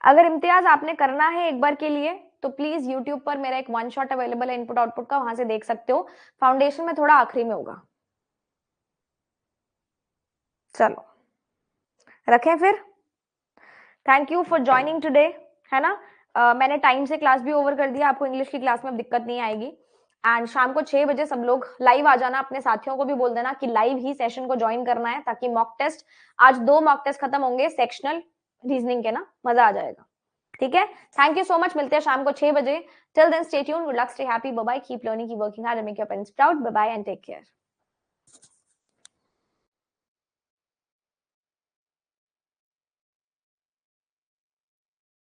अगर इम्तियाज आपने करना है एक बार के लिए तो प्लीज यूट्यूब पर मेरा एक वन शॉट अवेलेबल है इनपुट आउटपुट का, वहां से देख सकते हो। फाउंडेशन में थोड़ा आखिरी में होगा। चलो रखें फिर। Thank you for joining today, है ना? मैंने टाइम से क्लास भी ओवर कर दिया, आपको इंग्लिश की क्लास में अब दिक्कत नहीं आएगी। एंड शाम को 6 बजे सब लोग लाइव आ जाना, अपने साथियों को भी बोल देना कि लाइव ही सेशन को ज्वाइन करना है, ताकि मॉक टेस्ट, आज 2 मॉक टेस्ट खत्म होंगे सेक्शनल रीजनिंग के ना, मजा आ जाएगा। ठीक है, थैंक यू सो मच, मिलते हैं शाम को 6 बजे। Till then stay tuned, good luck, stay happy, bye bye, keep learning, keep working hard and make your parents proud. Bye bye and take care.